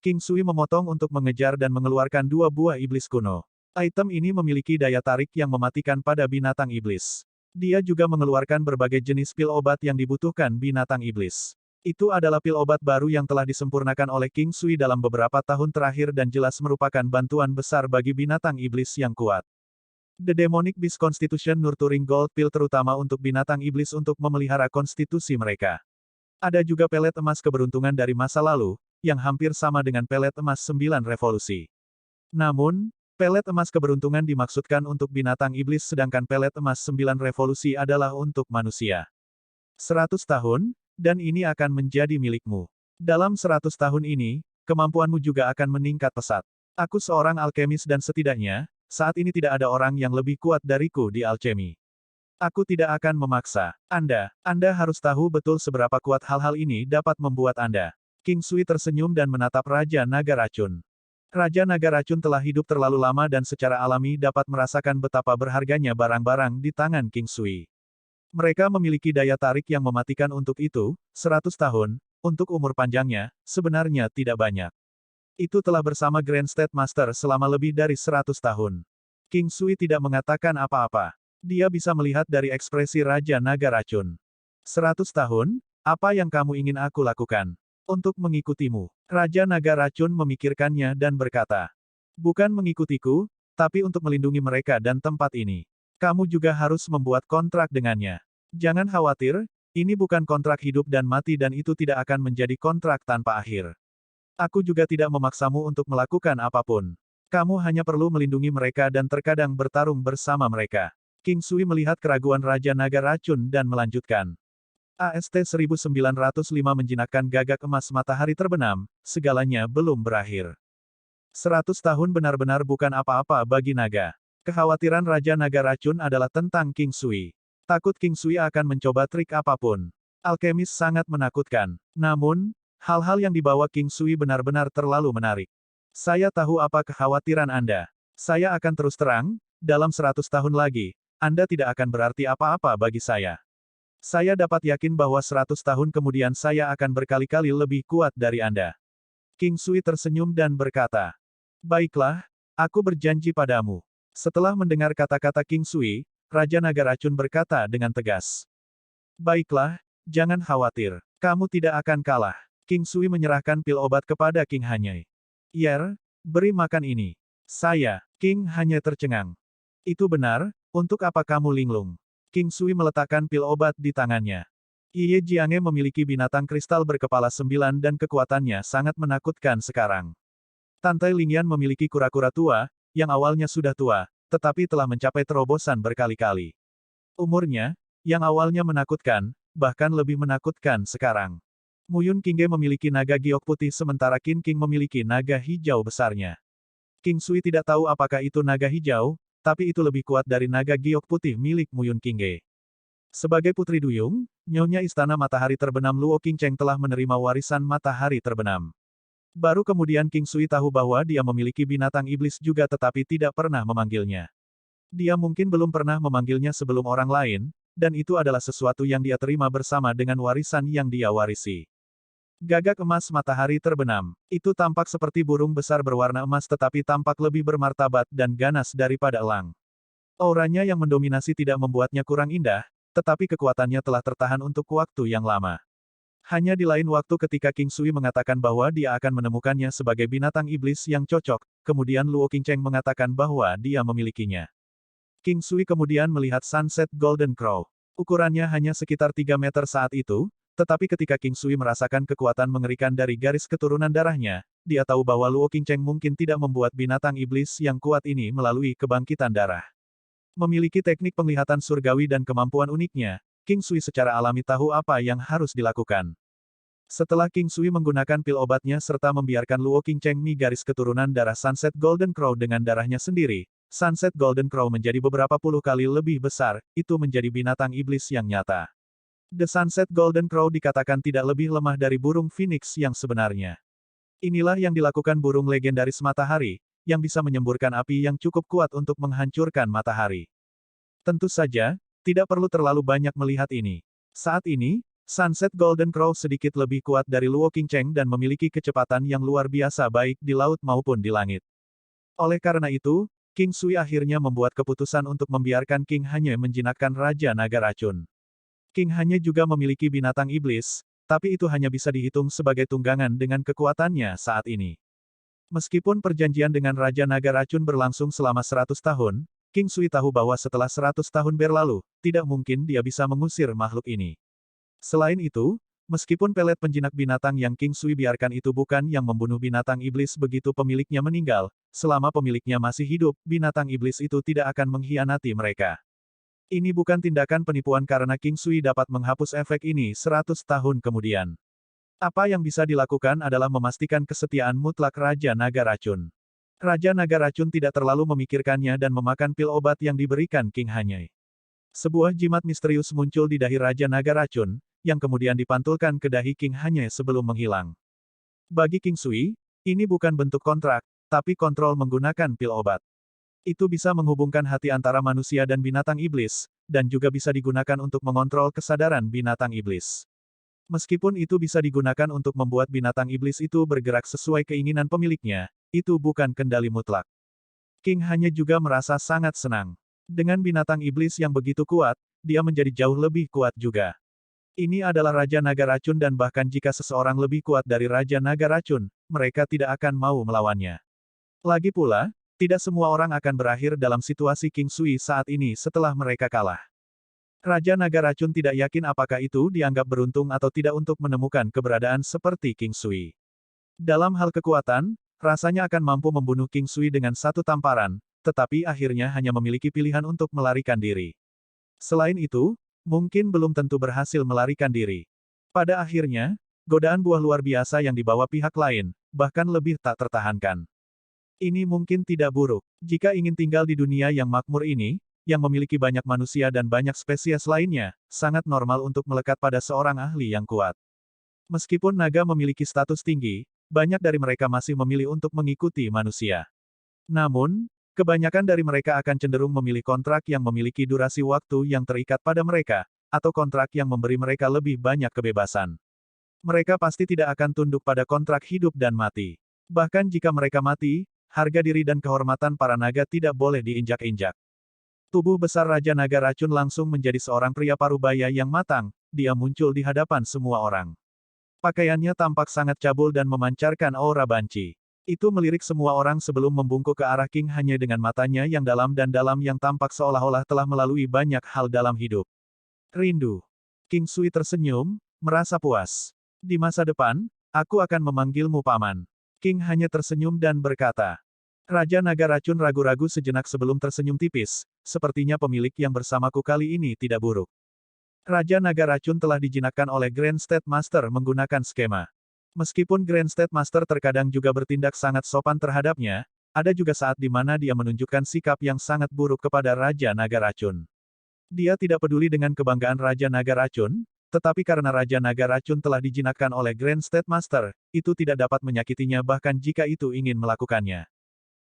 King Sui memotong untuk mengejar dan mengeluarkan 2 buah iblis kuno. Item ini memiliki daya tarik yang mematikan pada binatang iblis. Dia juga mengeluarkan berbagai jenis pil obat yang dibutuhkan binatang iblis. Itu adalah pil obat baru yang telah disempurnakan oleh King Sui dalam beberapa tahun terakhir dan jelas merupakan bantuan besar bagi binatang iblis yang kuat. The Demonic Beast Constitution Nurturing Gold Pill terutama untuk binatang iblis untuk memelihara konstitusi mereka. Ada juga pelet emas keberuntungan dari masa lalu, yang hampir sama dengan pelet emas 9 revolusi. Namun, pelet emas keberuntungan dimaksudkan untuk binatang iblis sedangkan pelet emas 9 revolusi adalah untuk manusia. 100 tahun, dan ini akan menjadi milikmu. Dalam 100 tahun ini, kemampuanmu juga akan meningkat pesat. Aku seorang alkemis dan setidaknya, saat ini tidak ada orang yang lebih kuat dariku di alchemy. Aku tidak akan memaksa. Anda harus tahu betul seberapa kuat hal-hal ini dapat membuat Anda. King Sui tersenyum dan menatap Raja Naga Racun. Raja Naga Racun telah hidup terlalu lama dan secara alami dapat merasakan betapa berharganya barang-barang di tangan King Sui. Mereka memiliki daya tarik yang mematikan untuk itu, 100 tahun, untuk umur panjangnya, sebenarnya tidak banyak. Itu telah bersama Grand State Master selama lebih dari 100 tahun. King Sui tidak mengatakan apa-apa. Dia bisa melihat dari ekspresi Raja Naga Racun. 100 tahun, apa yang kamu ingin aku lakukan? Untuk mengikutimu. Raja Naga Racun memikirkannya dan berkata. Bukan mengikutiku, tapi untuk melindungi mereka dan tempat ini. Kamu juga harus membuat kontrak dengannya. Jangan khawatir, ini bukan kontrak hidup dan mati dan itu tidak akan menjadi kontrak tanpa akhir. Aku juga tidak memaksamu untuk melakukan apapun. Kamu hanya perlu melindungi mereka dan terkadang bertarung bersama mereka. King Sui melihat keraguan Raja Naga Racun dan melanjutkan. AST 1905 menjinakkan gagak emas matahari terbenam, segalanya belum berakhir. 100 tahun benar-benar bukan apa-apa bagi naga. Kekhawatiran Raja Naga Racun adalah tentang King Sui. Takut King Sui akan mencoba trik apapun. Alkemis sangat menakutkan. Namun, hal-hal yang dibawa King Sui benar-benar terlalu menarik. Saya tahu apa kekhawatiran Anda. Saya akan terus terang, dalam 100 tahun lagi, Anda tidak akan berarti apa-apa bagi saya. Saya dapat yakin bahwa 100 tahun kemudian saya akan berkali-kali lebih kuat dari Anda. King Sui tersenyum dan berkata, baiklah, aku berjanji padamu. Setelah mendengar kata-kata King Sui, Raja Naga Racun berkata dengan tegas. Baiklah, jangan khawatir. Kamu tidak akan kalah. King Sui menyerahkan pil obat kepada King Hanyai. Yer, beri makan ini. Saya, King Hanyai tercengang. Itu benar, untuk apa kamu linglung? King Sui meletakkan pil obat di tangannya. Ye Jiange memiliki binatang kristal berkepala 9 dan kekuatannya sangat menakutkan sekarang. Tante Lingyan memiliki kura-kura tua, yang awalnya sudah tua, tetapi telah mencapai terobosan berkali-kali. Umurnya, yang awalnya menakutkan, bahkan lebih menakutkan sekarang. Muyun Qingge memiliki naga giok putih sementara Qin King memiliki naga hijau besarnya. King Sui tidak tahu apakah itu naga hijau, tapi itu lebih kuat dari naga giok putih milik Muyun Qingge. Sebagai putri duyung, Nyonya Istana Matahari Terbenam Luo Qingcheng telah menerima warisan matahari terbenam. Baru kemudian King Sui tahu bahwa dia memiliki binatang iblis juga tetapi tidak pernah memanggilnya. Dia mungkin belum pernah memanggilnya sebelum orang lain, dan itu adalah sesuatu yang dia terima bersama dengan warisan yang dia warisi. Gagak emas matahari terbenam. Itu tampak seperti burung besar berwarna emas tetapi tampak lebih bermartabat dan ganas daripada elang. Auranya yang mendominasi tidak membuatnya kurang indah, tetapi kekuatannya telah tertahan untuk waktu yang lama. Hanya di lain waktu ketika King Sui mengatakan bahwa dia akan menemukannya sebagai binatang iblis yang cocok, kemudian Luo Qingcheng mengatakan bahwa dia memilikinya. King Sui kemudian melihat Sunset Golden Crow. Ukurannya hanya sekitar 3 meter saat itu, tetapi ketika King Sui merasakan kekuatan mengerikan dari garis keturunan darahnya, dia tahu bahwa Luo Qingcheng mungkin tidak membuat binatang iblis yang kuat ini melalui kebangkitan darah. Memiliki teknik penglihatan surgawi dan kemampuan uniknya, King Sui secara alami tahu apa yang harus dilakukan. Setelah King Sui menggunakan pil obatnya serta membiarkan Luo Qingcheng mi garis keturunan darah Sunset Golden Crow dengan darahnya sendiri, Sunset Golden Crow menjadi beberapa puluh kali lebih besar, itu menjadi binatang iblis yang nyata. The Sunset Golden Crow dikatakan tidak lebih lemah dari burung phoenix yang sebenarnya. Inilah yang dilakukan burung legendaris matahari, yang bisa menyemburkan api yang cukup kuat untuk menghancurkan matahari. Tentu saja, tidak perlu terlalu banyak melihat ini. Saat ini, Sunset Golden Crow sedikit lebih kuat dari Luo Qingcheng dan memiliki kecepatan yang luar biasa baik di laut maupun di langit. Oleh karena itu, King Sui akhirnya membuat keputusan untuk membiarkan King Hanye menjinakkan Raja Naga Racun. King Hanye juga memiliki binatang iblis, tapi itu hanya bisa dihitung sebagai tunggangan dengan kekuatannya saat ini. Meskipun perjanjian dengan Raja Naga Racun berlangsung selama 100 tahun, King Sui tahu bahwa setelah 100 tahun berlalu, tidak mungkin dia bisa mengusir makhluk ini. Selain itu, meskipun pelet penjinak binatang yang King Sui biarkan itu bukan yang membunuh binatang iblis begitu pemiliknya meninggal, selama pemiliknya masih hidup, binatang iblis itu tidak akan mengkhianati mereka. Ini bukan tindakan penipuan karena King Sui dapat menghapus efek ini 100 tahun kemudian. Apa yang bisa dilakukan adalah memastikan kesetiaan mutlak Raja Naga Racun. Raja Naga Racun tidak terlalu memikirkannya dan memakan pil obat yang diberikan King Hanyai. Sebuah jimat misterius muncul di dahi Raja Naga Racun, yang kemudian dipantulkan ke dahi King Hanyai sebelum menghilang. Bagi King Sui, ini bukan bentuk kontrak, tapi kontrol menggunakan pil obat. Itu bisa menghubungkan hati antara manusia dan binatang iblis, dan juga bisa digunakan untuk mengontrol kesadaran binatang iblis. Meskipun itu bisa digunakan untuk membuat binatang iblis itu bergerak sesuai keinginan pemiliknya, itu bukan kendali mutlak. King hanya juga merasa sangat senang. Dengan binatang iblis yang begitu kuat, dia menjadi jauh lebih kuat juga. Ini adalah Raja Naga Racun dan bahkan jika seseorang lebih kuat dari Raja Naga Racun, mereka tidak akan mau melawannya. Lagi pula, tidak semua orang akan berakhir dalam situasi King Sui saat ini setelah mereka kalah. Raja Naga Racun tidak yakin apakah itu dianggap beruntung atau tidak untuk menemukan keberadaan seperti King Sui. Dalam hal kekuatan, rasanya akan mampu membunuh King Sui dengan satu tamparan, tetapi akhirnya hanya memiliki pilihan untuk melarikan diri. Selain itu, mungkin belum tentu berhasil melarikan diri. Pada akhirnya, godaan buah luar biasa yang dibawa pihak lain, bahkan lebih tak tertahankan. Ini mungkin tidak buruk. Jika ingin tinggal di dunia yang makmur ini, yang memiliki banyak manusia dan banyak spesies lainnya, sangat normal untuk melekat pada seorang ahli yang kuat. Meskipun naga memiliki status tinggi, banyak dari mereka masih memilih untuk mengikuti manusia. Namun, kebanyakan dari mereka akan cenderung memilih kontrak yang memiliki durasi waktu yang terikat pada mereka, atau kontrak yang memberi mereka lebih banyak kebebasan. Mereka pasti tidak akan tunduk pada kontrak hidup dan mati. Bahkan jika mereka mati, harga diri dan kehormatan para naga tidak boleh diinjak-injak. Tubuh besar Raja Naga Racun langsung menjadi seorang pria parubaya yang matang, dia muncul di hadapan semua orang. Pakaiannya tampak sangat cabul dan memancarkan aura banci. Itu melirik semua orang sebelum membungkuk ke arah King hanya dengan matanya yang dalam dan dalam yang tampak seolah-olah telah melalui banyak hal dalam hidup. Rindu. King Sui tersenyum, merasa puas. Di masa depan, aku akan memanggilmu paman. King hanya tersenyum dan berkata. Raja Naga Racun ragu-ragu sejenak sebelum tersenyum tipis, sepertinya pemilik yang bersamaku kali ini tidak buruk. Raja Naga Racun telah dijinakkan oleh Grand State Master menggunakan skema. Meskipun Grand State Master terkadang juga bertindak sangat sopan terhadapnya, ada juga saat di mana dia menunjukkan sikap yang sangat buruk kepada Raja Naga Racun. Dia tidak peduli dengan kebanggaan Raja Naga Racun, tetapi karena Raja Naga Racun telah dijinakkan oleh Grand State Master, itu tidak dapat menyakitinya bahkan jika itu ingin melakukannya.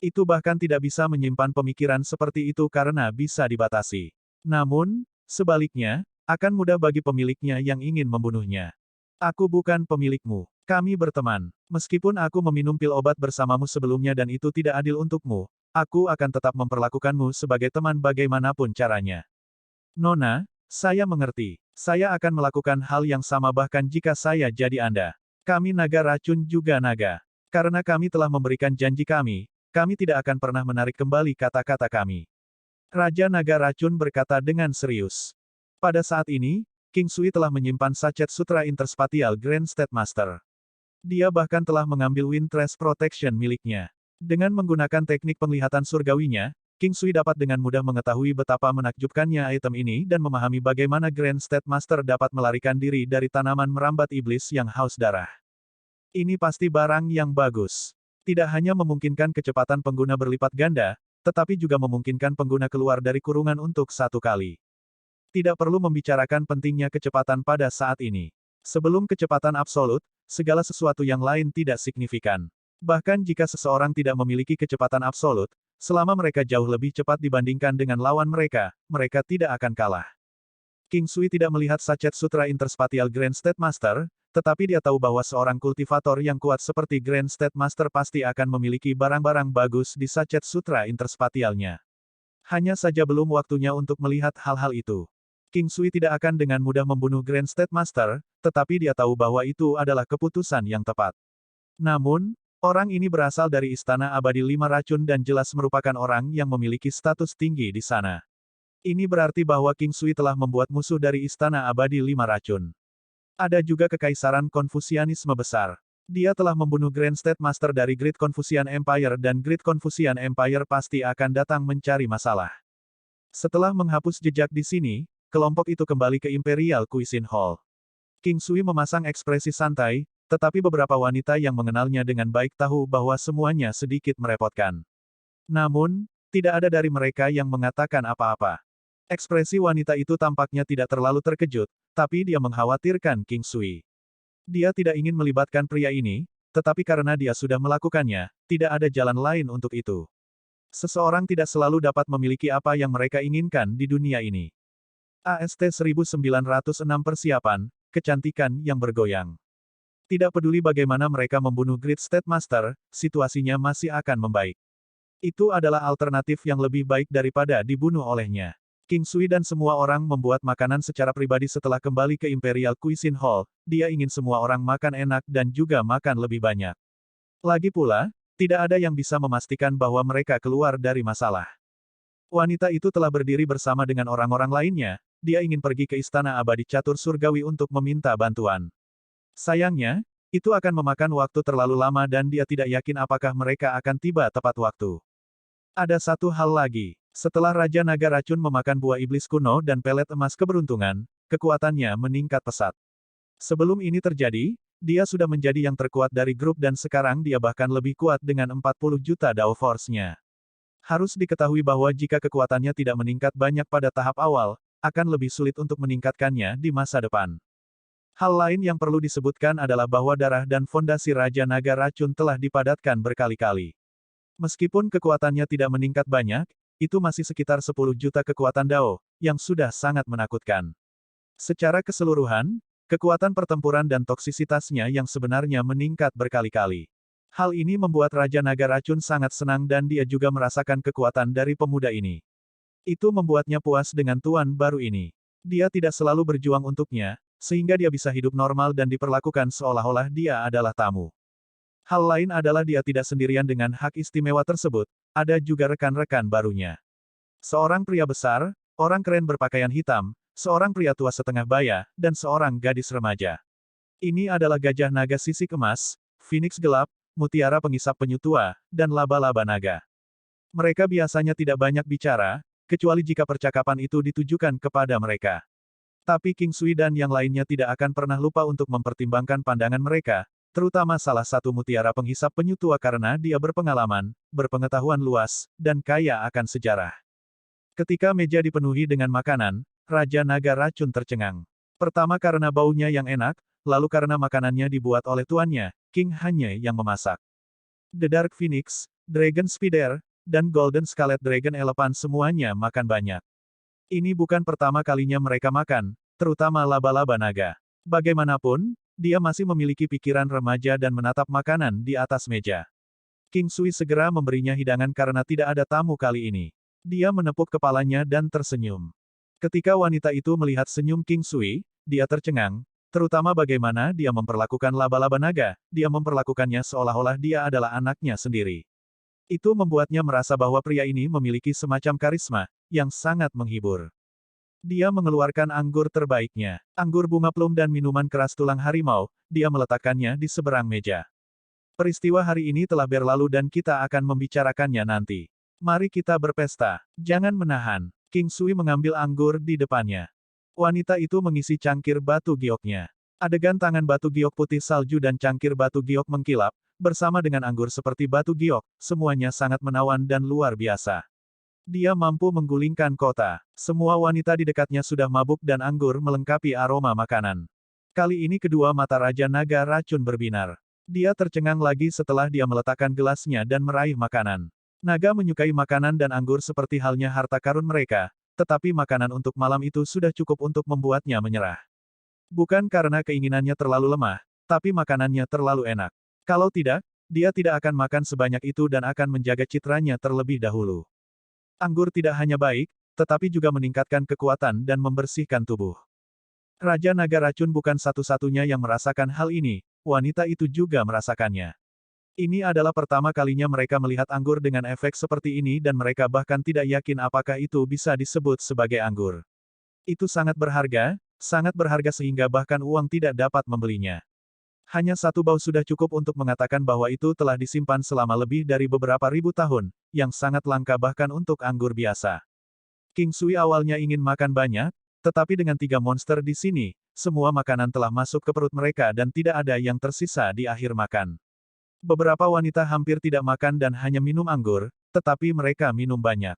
Itu bahkan tidak bisa menyimpan pemikiran seperti itu karena bisa dibatasi. Namun, sebaliknya, akan mudah bagi pemiliknya yang ingin membunuhnya. Aku bukan pemilikmu. Kami berteman. Meskipun aku meminum pil obat bersamamu sebelumnya dan itu tidak adil untukmu, aku akan tetap memperlakukanmu sebagai teman bagaimanapun caranya. Nona, saya mengerti. Saya akan melakukan hal yang sama bahkan jika saya jadi Anda. Kami Naga Racun juga naga. Karena kami telah memberikan janji kami tidak akan pernah menarik kembali kata-kata kami. Raja Naga Racun berkata dengan serius. Pada saat ini, King Sui telah menyimpan sachet sutra interspatial Grand State Master. Dia bahkan telah mengambil Wind Trash Protection miliknya. Dengan menggunakan teknik penglihatan surgawinya, King Sui dapat dengan mudah mengetahui betapa menakjubkannya item ini dan memahami bagaimana Grand State Master dapat melarikan diri dari tanaman merambat iblis yang haus darah. Ini pasti barang yang bagus. Tidak hanya memungkinkan kecepatan pengguna berlipat ganda, tetapi juga memungkinkan pengguna keluar dari kurungan untuk satu kali. Tidak perlu membicarakan pentingnya kecepatan pada saat ini. Sebelum kecepatan absolut, segala sesuatu yang lain tidak signifikan. Bahkan jika seseorang tidak memiliki kecepatan absolut, selama mereka jauh lebih cepat dibandingkan dengan lawan mereka, mereka tidak akan kalah. King Sui tidak melihat sachet sutra interspatial Grand State Master, tetapi dia tahu bahwa seorang kultivator yang kuat seperti Grand State Master pasti akan memiliki barang-barang bagus di sachet sutra interspatialnya. Hanya saja belum waktunya untuk melihat hal-hal itu. King Sui tidak akan dengan mudah membunuh Grand State Master, tetapi dia tahu bahwa itu adalah keputusan yang tepat. Namun, orang ini berasal dari Istana Abadi Lima Racun dan jelas merupakan orang yang memiliki status tinggi di sana. Ini berarti bahwa King Sui telah membuat musuh dari Istana Abadi Lima Racun. Ada juga kekaisaran Konfusianisme besar. Dia telah membunuh Grand State Master dari Great Confucian Empire dan Great Confucian Empire pasti akan datang mencari masalah. Setelah menghapus jejak di sini, kelompok itu kembali ke Imperial Cuisine Hall. King Sui memasang ekspresi santai, tetapi beberapa wanita yang mengenalnya dengan baik tahu bahwa semuanya sedikit merepotkan. Namun, tidak ada dari mereka yang mengatakan apa-apa. Ekspresi wanita itu tampaknya tidak terlalu terkejut, tapi dia mengkhawatirkan King Sui. Dia tidak ingin melibatkan pria ini, tetapi karena dia sudah melakukannya, tidak ada jalan lain untuk itu. Seseorang tidak selalu dapat memiliki apa yang mereka inginkan di dunia ini. AST 1906 Persiapan, kecantikan yang bergoyang. Tidak peduli bagaimana mereka membunuh Great State Master, situasinya masih akan membaik. Itu adalah alternatif yang lebih baik daripada dibunuh olehnya. King Sui dan semua orang membuat makanan secara pribadi setelah kembali ke Imperial Cuisine Hall, dia ingin semua orang makan enak dan juga makan lebih banyak. Lagi pula, tidak ada yang bisa memastikan bahwa mereka keluar dari masalah. Wanita itu telah berdiri bersama dengan orang-orang lainnya, dia ingin pergi ke Istana Abadi Catur Surgawi untuk meminta bantuan. Sayangnya, itu akan memakan waktu terlalu lama dan dia tidak yakin apakah mereka akan tiba tepat waktu. Ada satu hal lagi. Setelah Raja Naga Racun memakan buah iblis kuno dan pelet emas keberuntungan, kekuatannya meningkat pesat. Sebelum ini terjadi, dia sudah menjadi yang terkuat dari grup dan sekarang dia bahkan lebih kuat dengan 40 juta Dao Force-nya. Harus diketahui bahwa jika kekuatannya tidak meningkat banyak pada tahap awal, akan lebih sulit untuk meningkatkannya di masa depan. Hal lain yang perlu disebutkan adalah bahwa darah dan fondasi Raja Naga Racun telah dipadatkan berkali-kali. Meskipun kekuatannya tidak meningkat banyak, itu masih sekitar 10 juta kekuatan Dao, yang sudah sangat menakutkan. Secara keseluruhan, kekuatan pertempuran dan toksisitasnya yang sebenarnya meningkat berkali-kali. Hal ini membuat Raja Naga Racun sangat senang dan dia juga merasakan kekuatan dari pemuda ini. Itu membuatnya puas dengan tuan baru ini. Dia tidak selalu berjuang untuknya, sehingga dia bisa hidup normal dan diperlakukan seolah-olah dia adalah tamu. Hal lain adalah dia tidak sendirian dengan hak istimewa tersebut, ada juga rekan-rekan barunya. Seorang pria besar, orang keren berpakaian hitam, seorang pria tua setengah baya, dan seorang gadis remaja. Ini adalah gajah naga sisik emas, Phoenix gelap, mutiara pengisap penyu tua, dan laba-laba naga. Mereka biasanya tidak banyak bicara, kecuali jika percakapan itu ditujukan kepada mereka. Tapi King Sui dan yang lainnya tidak akan pernah lupa untuk mempertimbangkan pandangan mereka, terutama salah satu mutiara penghisap penyu tua karena dia berpengalaman, berpengetahuan luas, dan kaya akan sejarah. Ketika meja dipenuhi dengan makanan, Raja Naga Racun tercengang. Pertama karena baunya yang enak, lalu karena makanannya dibuat oleh tuannya, King Hanye yang memasak. The Dark Phoenix, Dragon Spider, dan Golden Scarlet Dragon Elephant semuanya makan banyak. Ini bukan pertama kalinya mereka makan, terutama laba-laba naga. Bagaimanapun, dia masih memiliki pikiran remaja dan menatap makanan di atas meja. King Sui segera memberinya hidangan karena tidak ada tamu kali ini. Dia menepuk kepalanya dan tersenyum. Ketika wanita itu melihat senyum King Sui, dia tercengang, terutama bagaimana dia memperlakukan laba-laba naga, dia memperlakukannya seolah-olah dia adalah anaknya sendiri. Itu membuatnya merasa bahwa pria ini memiliki semacam karisma, yang sangat menghibur. Dia mengeluarkan anggur terbaiknya, anggur bunga plum dan minuman keras tulang harimau, dia meletakkannya di seberang meja. Peristiwa hari ini telah berlalu dan kita akan membicarakannya nanti. Mari kita berpesta, jangan menahan. King Sui mengambil anggur di depannya. Wanita itu mengisi cangkir batu gioknya. Adegan tangan batu giok putih salju dan cangkir batu giok mengkilap, bersama dengan anggur seperti batu giok, semuanya sangat menawan dan luar biasa. Dia mampu menggulingkan kota. Semua wanita di dekatnya sudah mabuk dan anggur melengkapi aroma makanan. Kali ini kedua mata Raja Naga Racun berbinar. Dia tercengang lagi setelah dia meletakkan gelasnya dan meraih makanan. Naga menyukai makanan dan anggur seperti halnya harta karun mereka, tetapi makanan untuk malam itu sudah cukup untuk membuatnya menyerah. Bukan karena keinginannya terlalu lemah, tapi makanannya terlalu enak. Kalau tidak, dia tidak akan makan sebanyak itu dan akan menjaga citranya terlebih dahulu. Anggur tidak hanya baik, tetapi juga meningkatkan kekuatan dan membersihkan tubuh. Raja Naga Racun bukan satu-satunya yang merasakan hal ini, wanita itu juga merasakannya. Ini adalah pertama kalinya mereka melihat anggur dengan efek seperti ini dan mereka bahkan tidak yakin apakah itu bisa disebut sebagai anggur. Itu sangat berharga sehingga bahkan uang tidak dapat membelinya. Hanya satu bau sudah cukup untuk mengatakan bahwa itu telah disimpan selama lebih dari beberapa ribu tahun, yang sangat langka bahkan untuk anggur biasa. King Sui awalnya ingin makan banyak, tetapi dengan 3 monster di sini, semua makanan telah masuk ke perut mereka dan tidak ada yang tersisa di akhir makan. Beberapa wanita hampir tidak makan dan hanya minum anggur, tetapi mereka minum banyak.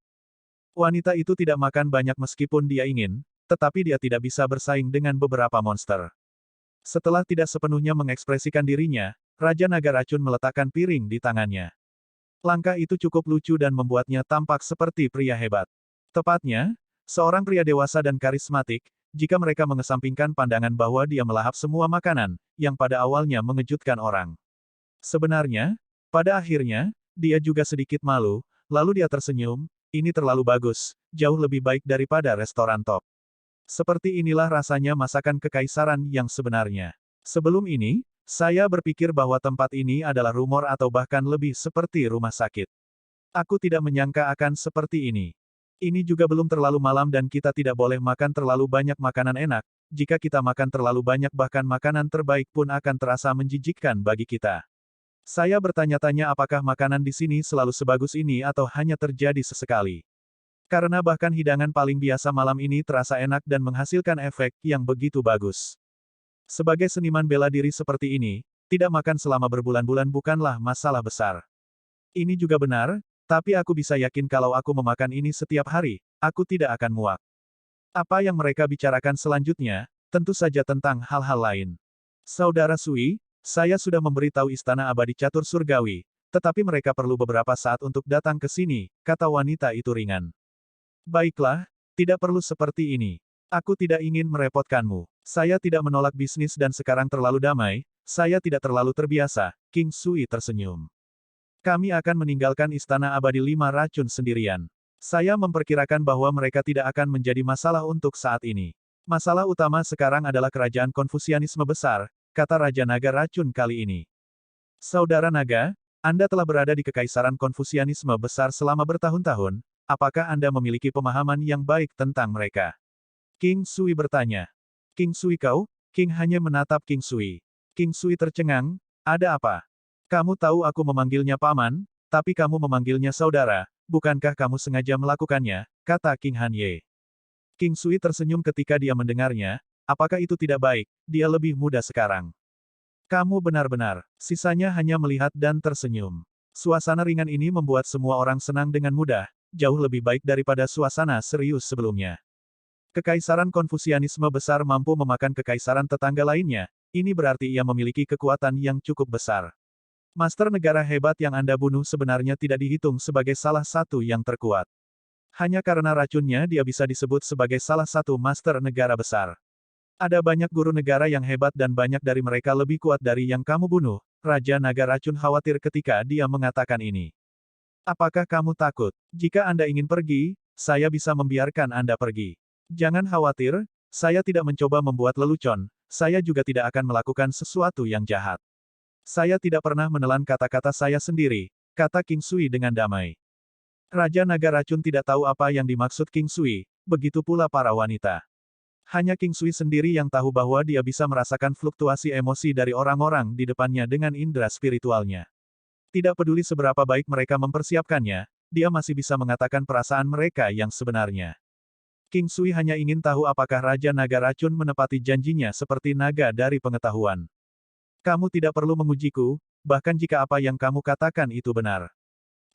Wanita itu tidak makan banyak meskipun dia ingin, tetapi dia tidak bisa bersaing dengan beberapa monster. Setelah tidak sepenuhnya mengekspresikan dirinya, Raja Naga Racun meletakkan piring di tangannya. Langkah itu cukup lucu dan membuatnya tampak seperti pria hebat. Tepatnya, seorang pria dewasa dan karismatik, jika mereka mengesampingkan pandangan bahwa dia melahap semua makanan, yang pada awalnya mengejutkan orang. Sebenarnya, pada akhirnya, dia juga sedikit malu, Lalu dia tersenyum, ini terlalu bagus, jauh lebih baik daripada restoran top. Seperti inilah rasanya masakan kekaisaran yang sebenarnya. Sebelum ini, saya berpikir bahwa tempat ini adalah rumor atau bahkan lebih seperti rumah sakit. Aku tidak menyangka akan seperti ini. Ini juga belum terlalu malam dan kita tidak boleh makan terlalu banyak makanan enak. Jika kita makan terlalu banyak bahkan makanan terbaik pun akan terasa menjijikkan bagi kita. Saya bertanya-tanya apakah makanan di sini selalu sebagus ini atau hanya terjadi sesekali. Karena bahkan hidangan paling biasa malam ini terasa enak dan menghasilkan efek yang begitu bagus. Sebagai seniman bela diri seperti ini, tidak makan selama berbulan-bulan bukanlah masalah besar. Ini juga benar, tapi aku bisa yakin kalau aku memakan ini setiap hari, aku tidak akan muak. Apa yang mereka bicarakan selanjutnya, tentu saja tentang hal-hal lain. Saudara Sui, saya sudah memberitahu Istana Abadi Catur Surgawi, tetapi mereka perlu beberapa saat untuk datang ke sini, kata wanita itu ringan. Baiklah, tidak perlu seperti ini. Aku tidak ingin merepotkanmu. Saya tidak menolak bisnis dan sekarang terlalu damai, saya tidak terlalu terbiasa, King Sui tersenyum. Kami akan meninggalkan Istana Abadi 5 Racun sendirian. Saya memperkirakan bahwa mereka tidak akan menjadi masalah untuk saat ini. Masalah utama sekarang adalah kerajaan Konfusianisme besar, kata Raja Naga Racun kali ini. Saudara Naga, Anda telah berada di Kekaisaran Konfusianisme besar selama bertahun-tahun, apakah Anda memiliki pemahaman yang baik tentang mereka? King Sui bertanya. King Sui kau? King hanya menatap King Sui. King Sui tercengang, ada apa? Kamu tahu aku memanggilnya paman, tapi kamu memanggilnya saudara, bukankah kamu sengaja melakukannya, kata King Han Ye. King Sui tersenyum ketika dia mendengarnya, apakah itu tidak baik, dia lebih muda sekarang. Kamu benar-benar, sisanya hanya melihat dan tersenyum. Suasana ringan ini membuat semua orang senang dengan mudah, jauh lebih baik daripada suasana serius sebelumnya. Kekaisaran Konfusianisme besar mampu memakan kekaisaran tetangga lainnya, ini berarti ia memiliki kekuatan yang cukup besar. Master negara hebat yang Anda bunuh sebenarnya tidak dihitung sebagai salah satu yang terkuat. Hanya karena racunnya dia bisa disebut sebagai salah satu master negara besar. Ada banyak guru negara yang hebat dan banyak dari mereka lebih kuat dari yang kamu bunuh, Raja Naga Racun khawatir ketika dia mengatakan ini. Apakah kamu takut? Jika Anda ingin pergi, saya bisa membiarkan Anda pergi. Jangan khawatir, saya tidak mencoba membuat lelucon, saya juga tidak akan melakukan sesuatu yang jahat. Saya tidak pernah menelan kata-kata saya sendiri, kata King Sui dengan damai. Raja Naga Racun tidak tahu apa yang dimaksud King Sui, begitu pula para wanita. Hanya King Sui sendiri yang tahu bahwa dia bisa merasakan fluktuasi emosi dari orang-orang di depannya dengan indera spiritualnya. Tidak peduli seberapa baik mereka mempersiapkannya, dia masih bisa mengatakan perasaan mereka yang sebenarnya. King Sui hanya ingin tahu apakah Raja Naga Racun menepati janjinya seperti naga dari pengetahuan. Kamu tidak perlu mengujiku, bahkan jika apa yang kamu katakan itu benar.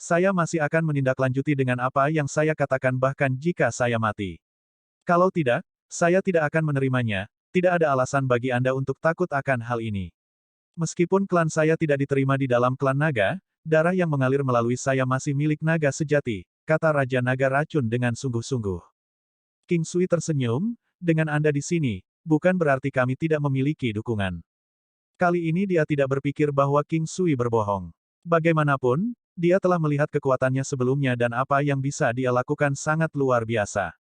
Saya masih akan menindaklanjuti dengan apa yang saya katakan bahkan jika saya mati. Kalau tidak, saya tidak akan menerimanya, tidak ada alasan bagi Anda untuk takut akan hal ini. Meskipun klan saya tidak diterima di dalam klan naga, darah yang mengalir melalui saya masih milik naga sejati, kata Raja Naga Racun dengan sungguh-sungguh. King Sui tersenyum, dengan Anda di sini, bukan berarti kami tidak memiliki dukungan. Kali ini dia tidak berpikir bahwa King Sui berbohong. Bagaimanapun, dia telah melihat kekuatannya sebelumnya dan apa yang bisa dia lakukan sangat luar biasa.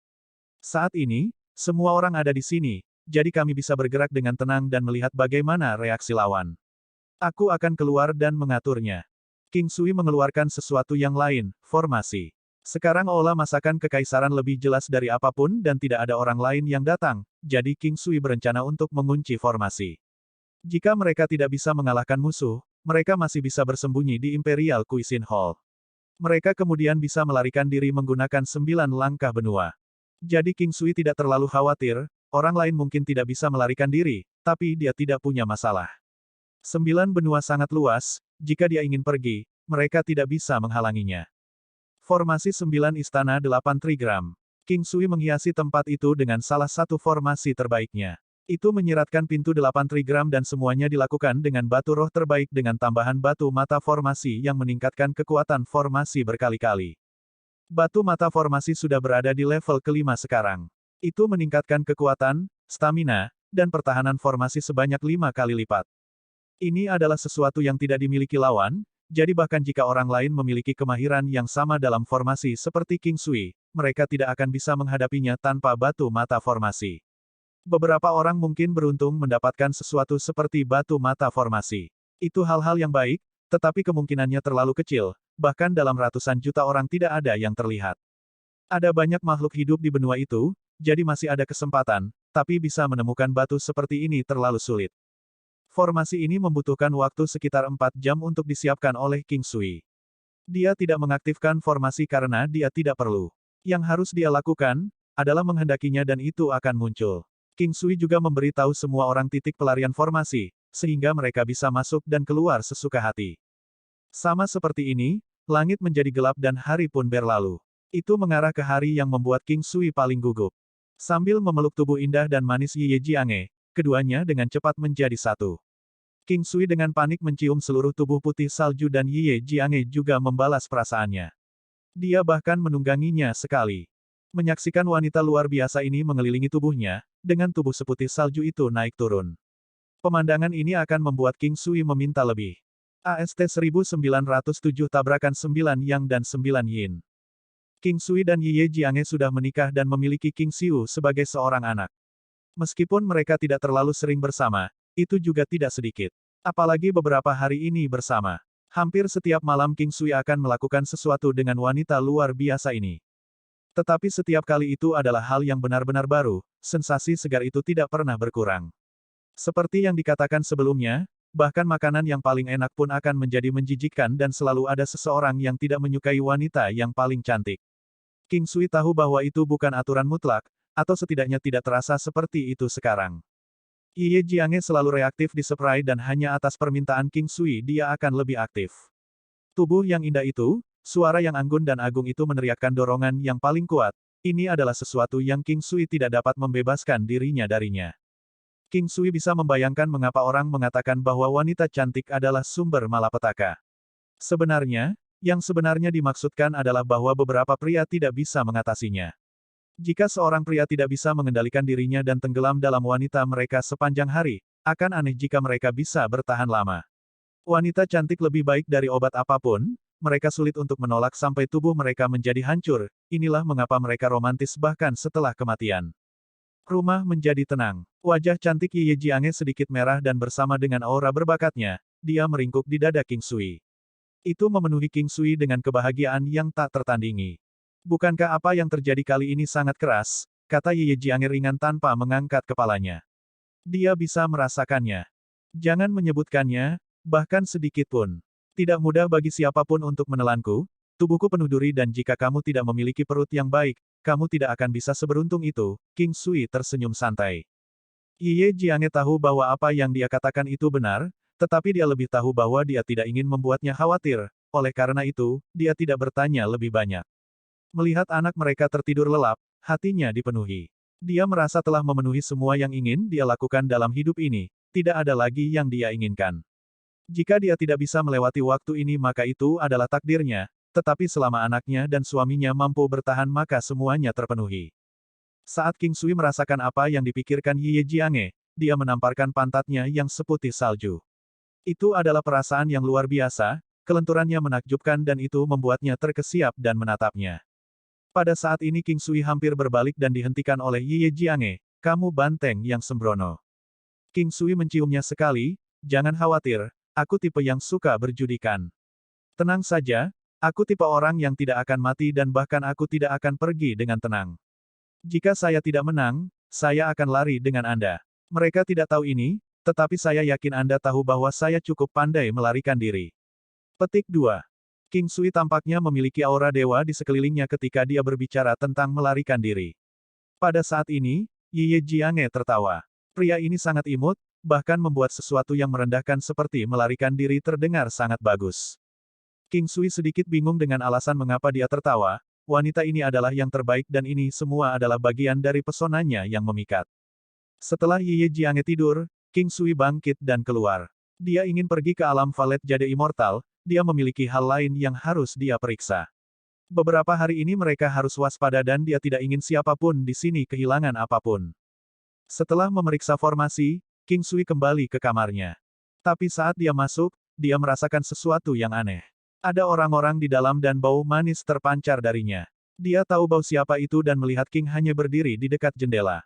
Saat ini, semua orang ada di sini, jadi kami bisa bergerak dengan tenang dan melihat bagaimana reaksi lawan. Aku akan keluar dan mengaturnya. King Sui mengeluarkan sesuatu yang lain, formasi. Sekarang olah masakan kekaisaran lebih jelas dari apapun dan tidak ada orang lain yang datang, jadi King Sui berencana untuk mengunci formasi. Jika mereka tidak bisa mengalahkan musuh, mereka masih bisa bersembunyi di Imperial Cuisine Hall. Mereka kemudian bisa melarikan diri menggunakan 9 langkah benua. Jadi King Sui tidak terlalu khawatir, orang lain mungkin tidak bisa melarikan diri, tapi dia tidak punya masalah. 9 benua sangat luas, jika dia ingin pergi, mereka tidak bisa menghalanginya. Formasi 9 Istana 8 Trigram. King Sui menghiasi tempat itu dengan salah satu formasi terbaiknya. Itu menyiratkan pintu 8 trigram dan semuanya dilakukan dengan batu roh terbaik dengan tambahan batu mata formasi yang meningkatkan kekuatan formasi berkali-kali. Batu mata formasi sudah berada di level kelima sekarang. Itu meningkatkan kekuatan, stamina, dan pertahanan formasi sebanyak 5 kali lipat. Ini adalah sesuatu yang tidak dimiliki lawan, jadi bahkan jika orang lain memiliki kemahiran yang sama dalam formasi seperti King Sui, mereka tidak akan bisa menghadapinya tanpa batu mata formasi. Beberapa orang mungkin beruntung mendapatkan sesuatu seperti batu mata formasi. Itu hal-hal yang baik, tetapi kemungkinannya terlalu kecil, bahkan dalam ratusan juta orang tidak ada yang terlihat. Ada banyak makhluk hidup di benua itu, jadi masih ada kesempatan, tapi bisa menemukan batu seperti ini terlalu sulit. Formasi ini membutuhkan waktu sekitar 4 jam untuk disiapkan oleh King Sui. Dia tidak mengaktifkan formasi karena dia tidak perlu. Yang harus dia lakukan, adalah menghendakinya dan itu akan muncul. King Sui juga memberi tahu semua orang titik pelarian formasi, sehingga mereka bisa masuk dan keluar sesuka hati. Sama seperti ini, langit menjadi gelap dan hari pun berlalu. Itu mengarah ke hari yang membuat King Sui paling gugup. Sambil memeluk tubuh indah dan manis Ye Jiange, keduanya dengan cepat menjadi satu. King Sui dengan panik mencium seluruh tubuh putih salju dan Ye Jiange juga membalas perasaannya. Dia bahkan menungganginya sekali. Menyaksikan wanita luar biasa ini mengelilingi tubuhnya, dengan tubuh seputih salju itu naik turun. Pemandangan ini akan membuat King Sui meminta lebih. AST 1907 tabrakan 9 Yang dan 9 Yin. King Sui dan Ye Jiange sudah menikah dan memiliki King Xiu sebagai seorang anak. Meskipun mereka tidak terlalu sering bersama, itu juga tidak sedikit. Apalagi beberapa hari ini bersama. Hampir setiap malam King Sui akan melakukan sesuatu dengan wanita luar biasa ini. Tetapi setiap kali itu adalah hal yang benar-benar baru, sensasi segar itu tidak pernah berkurang. Seperti yang dikatakan sebelumnya, bahkan makanan yang paling enak pun akan menjadi menjijikkan dan selalu ada seseorang yang tidak menyukai wanita yang paling cantik. King Sui tahu bahwa itu bukan aturan mutlak, atau setidaknya tidak terasa seperti itu sekarang. Ye Jiange selalu reaktif di spray dan hanya atas permintaan King Sui dia akan lebih aktif. Tubuh yang indah itu, suara yang anggun dan agung itu meneriakkan dorongan yang paling kuat, ini adalah sesuatu yang King Sui tidak dapat membebaskan dirinya darinya. King Sui bisa membayangkan mengapa orang mengatakan bahwa wanita cantik adalah sumber malapetaka. Sebenarnya, yang sebenarnya dimaksudkan adalah bahwa beberapa pria tidak bisa mengatasinya. Jika seorang pria tidak bisa mengendalikan dirinya dan tenggelam dalam wanita mereka sepanjang hari, akan aneh jika mereka bisa bertahan lama. Wanita cantik lebih baik dari obat apapun, mereka sulit untuk menolak sampai tubuh mereka menjadi hancur, inilah mengapa mereka romantis bahkan setelah kematian. Rumah menjadi tenang. Wajah cantik Ye Jiange sedikit merah dan bersama dengan aura berbakatnya, dia meringkuk di dada King Sui. Itu memenuhi King Sui dengan kebahagiaan yang tak tertandingi. Bukankah apa yang terjadi kali ini sangat keras, kata Ye Jiange ringan tanpa mengangkat kepalanya. Dia bisa merasakannya. Jangan menyebutkannya, bahkan sedikit pun. Tidak mudah bagi siapapun untuk menelanku, tubuhku penuh duri dan jika kamu tidak memiliki perut yang baik, kamu tidak akan bisa seberuntung itu, King Sui tersenyum santai. Ye Jiange tahu bahwa apa yang dia katakan itu benar, tetapi dia lebih tahu bahwa dia tidak ingin membuatnya khawatir, oleh karena itu, dia tidak bertanya lebih banyak. Melihat anak mereka tertidur lelap, hatinya dipenuhi. Dia merasa telah memenuhi semua yang ingin dia lakukan dalam hidup ini, tidak ada lagi yang dia inginkan. Jika dia tidak bisa melewati waktu ini maka itu adalah takdirnya, tetapi selama anaknya dan suaminya mampu bertahan maka semuanya terpenuhi. Saat King Sui merasakan apa yang dipikirkan Ye Jiange, dia menamparkan pantatnya yang seputih salju. Itu adalah perasaan yang luar biasa, kelenturannya menakjubkan dan itu membuatnya terkesiap dan menatapnya. Pada saat ini King Sui hampir berbalik dan dihentikan oleh Ye Jiange, kamu banteng yang sembrono. King Sui menciumnya sekali, jangan khawatir, aku tipe yang suka berjudikan. Tenang saja, aku tipe orang yang tidak akan mati dan bahkan aku tidak akan pergi dengan tenang. Jika saya tidak menang, saya akan lari dengan Anda. Mereka tidak tahu ini, tetapi saya yakin Anda tahu bahwa saya cukup pandai melarikan diri. Petik 2. King Sui tampaknya memiliki aura dewa di sekelilingnya ketika dia berbicara tentang melarikan diri. Pada saat ini, Ye Jiange tertawa. Pria ini sangat imut, bahkan membuat sesuatu yang merendahkan seperti melarikan diri terdengar sangat bagus. King Sui sedikit bingung dengan alasan mengapa dia tertawa, wanita ini adalah yang terbaik dan ini semua adalah bagian dari pesonanya yang memikat. Setelah Ye Jiange tidur, King Sui bangkit dan keluar. Dia ingin pergi ke alam Valet Jade Immortal, dia memiliki hal lain yang harus dia periksa. Beberapa hari ini mereka harus waspada dan dia tidak ingin siapapun di sini kehilangan apapun. Setelah memeriksa formasi, King Sui kembali ke kamarnya. Tapi saat dia masuk, dia merasakan sesuatu yang aneh. Ada orang-orang di dalam dan bau manis terpancar darinya. Dia tahu bau siapa itu dan melihat King hanya berdiri di dekat jendela.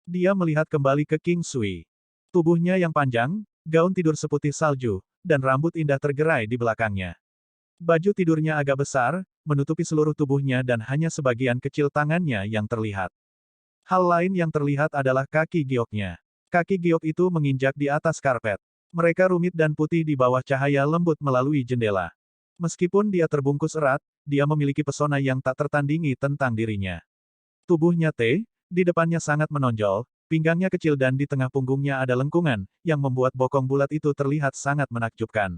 Dia melihat kembali ke King Sui. Tubuhnya yang panjang, gaun tidur seputih salju, dan rambut indah tergerai di belakangnya. Baju tidurnya agak besar, menutupi seluruh tubuhnya dan hanya sebagian kecil tangannya yang terlihat. Hal lain yang terlihat adalah kaki gioknya. Kaki giok itu menginjak di atas karpet. Mereka rumit dan putih di bawah cahaya lembut melalui jendela. Meskipun dia terbungkus erat, dia memiliki pesona yang tak tertandingi tentang dirinya. Tubuhnya di depannya sangat menonjol, pinggangnya kecil dan di tengah punggungnya ada lengkungan, yang membuat bokong bulat itu terlihat sangat menakjubkan.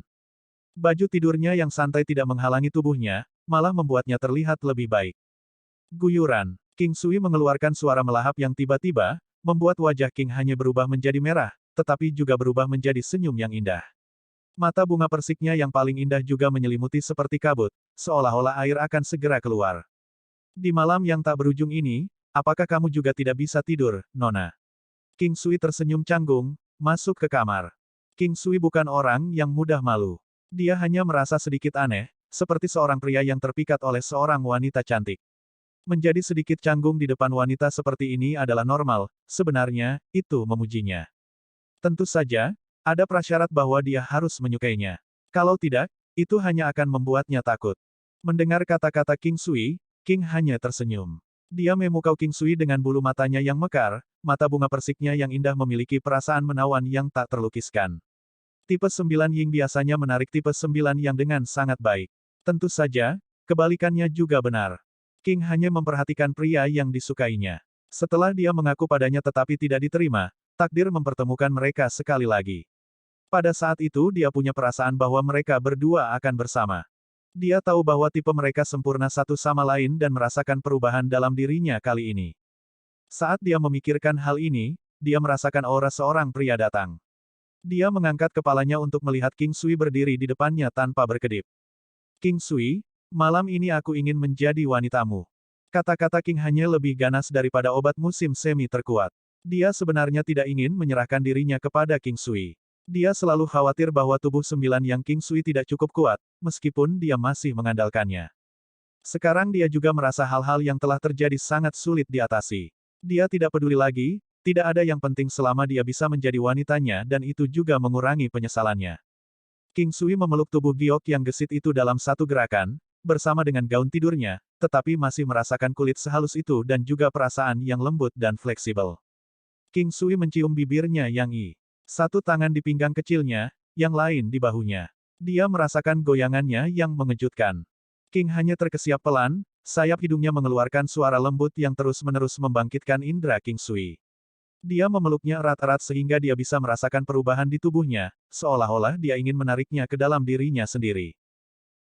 Baju tidurnya yang santai tidak menghalangi tubuhnya, malah membuatnya terlihat lebih baik. Guyuran. King Sui mengeluarkan suara melahap yang tiba-tiba, membuat wajah King hanya berubah menjadi merah, tetapi juga berubah menjadi senyum yang indah. Mata bunga persiknya yang paling indah juga menyelimuti seperti kabut, seolah-olah air akan segera keluar. Di malam yang tak berujung ini, apakah kamu juga tidak bisa tidur, Nona? King Sui tersenyum canggung, masuk ke kamar. King Sui bukan orang yang mudah malu. Dia hanya merasa sedikit aneh, seperti seorang pria yang terpikat oleh seorang wanita cantik. Menjadi sedikit canggung di depan wanita seperti ini adalah normal, sebenarnya, itu memujinya. Tentu saja, ada prasyarat bahwa dia harus menyukainya. Kalau tidak, itu hanya akan membuatnya takut. Mendengar kata-kata King Sui, King hanya tersenyum. Dia memukau King Sui dengan bulu matanya yang mekar, mata bunga persiknya yang indah memiliki perasaan menawan yang tak terlukiskan. Tipe 9 Ying biasanya menarik tipe 9 yang dengan sangat baik. Tentu saja, kebalikannya juga benar. King hanya memperhatikan pria yang disukainya. Setelah dia mengaku padanya tetapi tidak diterima, takdir mempertemukan mereka sekali lagi. Pada saat itu dia punya perasaan bahwa mereka berdua akan bersama. Dia tahu bahwa tipe mereka sempurna satu sama lain dan merasakan perubahan dalam dirinya kali ini. Saat dia memikirkan hal ini, dia merasakan aura seorang pria datang. Dia mengangkat kepalanya untuk melihat King Sui berdiri di depannya tanpa berkedip. King Sui, malam ini aku ingin menjadi wanitamu. Kata-kata King hanya lebih ganas daripada obat musim semi terkuat. Dia sebenarnya tidak ingin menyerahkan dirinya kepada King Sui. Dia selalu khawatir bahwa tubuh 9 yang King Sui tidak cukup kuat, meskipun dia masih mengandalkannya. Sekarang dia juga merasa hal-hal yang telah terjadi sangat sulit diatasi. Dia tidak peduli lagi, tidak ada yang penting selama dia bisa menjadi wanitanya dan itu juga mengurangi penyesalannya. King Sui memeluk tubuh giok yang gesit itu dalam satu gerakan, bersama dengan gaun tidurnya, tetapi masih merasakan kulit sehalus itu dan juga perasaan yang lembut dan fleksibel. King Sui mencium bibirnya yang satu tangan di pinggang kecilnya, yang lain di bahunya. Dia merasakan goyangannya yang mengejutkan. King hanya terkesiap pelan, sayap hidungnya mengeluarkan suara lembut yang terus-menerus membangkitkan indera King Sui. Dia memeluknya erat-erat sehingga dia bisa merasakan perubahan di tubuhnya, seolah-olah dia ingin menariknya ke dalam dirinya sendiri.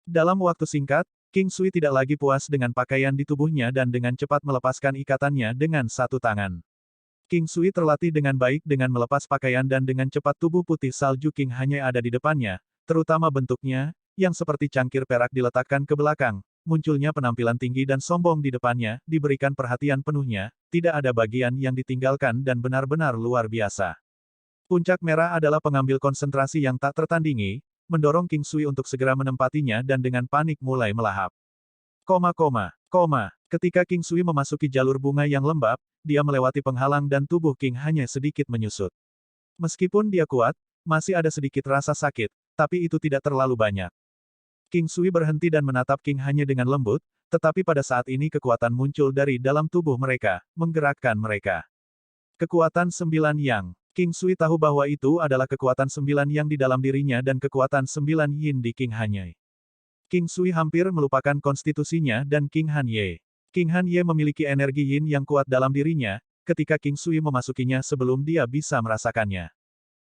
Dalam waktu singkat, King Sui tidak lagi puas dengan pakaian di tubuhnya dan dengan cepat melepaskan ikatannya dengan satu tangan. King Sui terlatih dengan baik dengan melepas pakaian dan dengan cepat tubuh putih salju King hanya ada di depannya, terutama bentuknya, yang seperti cangkir perak diletakkan ke belakang. Munculnya penampilan tinggi dan sombong di depannya, diberikan perhatian penuhnya, tidak ada bagian yang ditinggalkan dan benar-benar luar biasa. Puncak merah adalah pengambil konsentrasi yang tak tertandingi, mendorong King Sui untuk segera menempatinya dan dengan panik mulai melahap. Ketika King Sui memasuki jalur bunga yang lembab, dia melewati penghalang dan tubuh King hanya sedikit menyusut. Meskipun dia kuat, masih ada sedikit rasa sakit, tapi itu tidak terlalu banyak. King Sui berhenti dan menatap King hanya dengan lembut, tetapi pada saat ini kekuatan muncul dari dalam tubuh mereka, menggerakkan mereka. Kekuatan 9 Yang. King Sui tahu bahwa itu adalah kekuatan 9 Yang di dalam dirinya dan kekuatan 9 Yin di King Hanye. King Sui hampir melupakan konstitusinya dan King Hanye. King Hanye memiliki energi Yin yang kuat dalam dirinya, ketika King Sui memasukinya sebelum dia bisa merasakannya.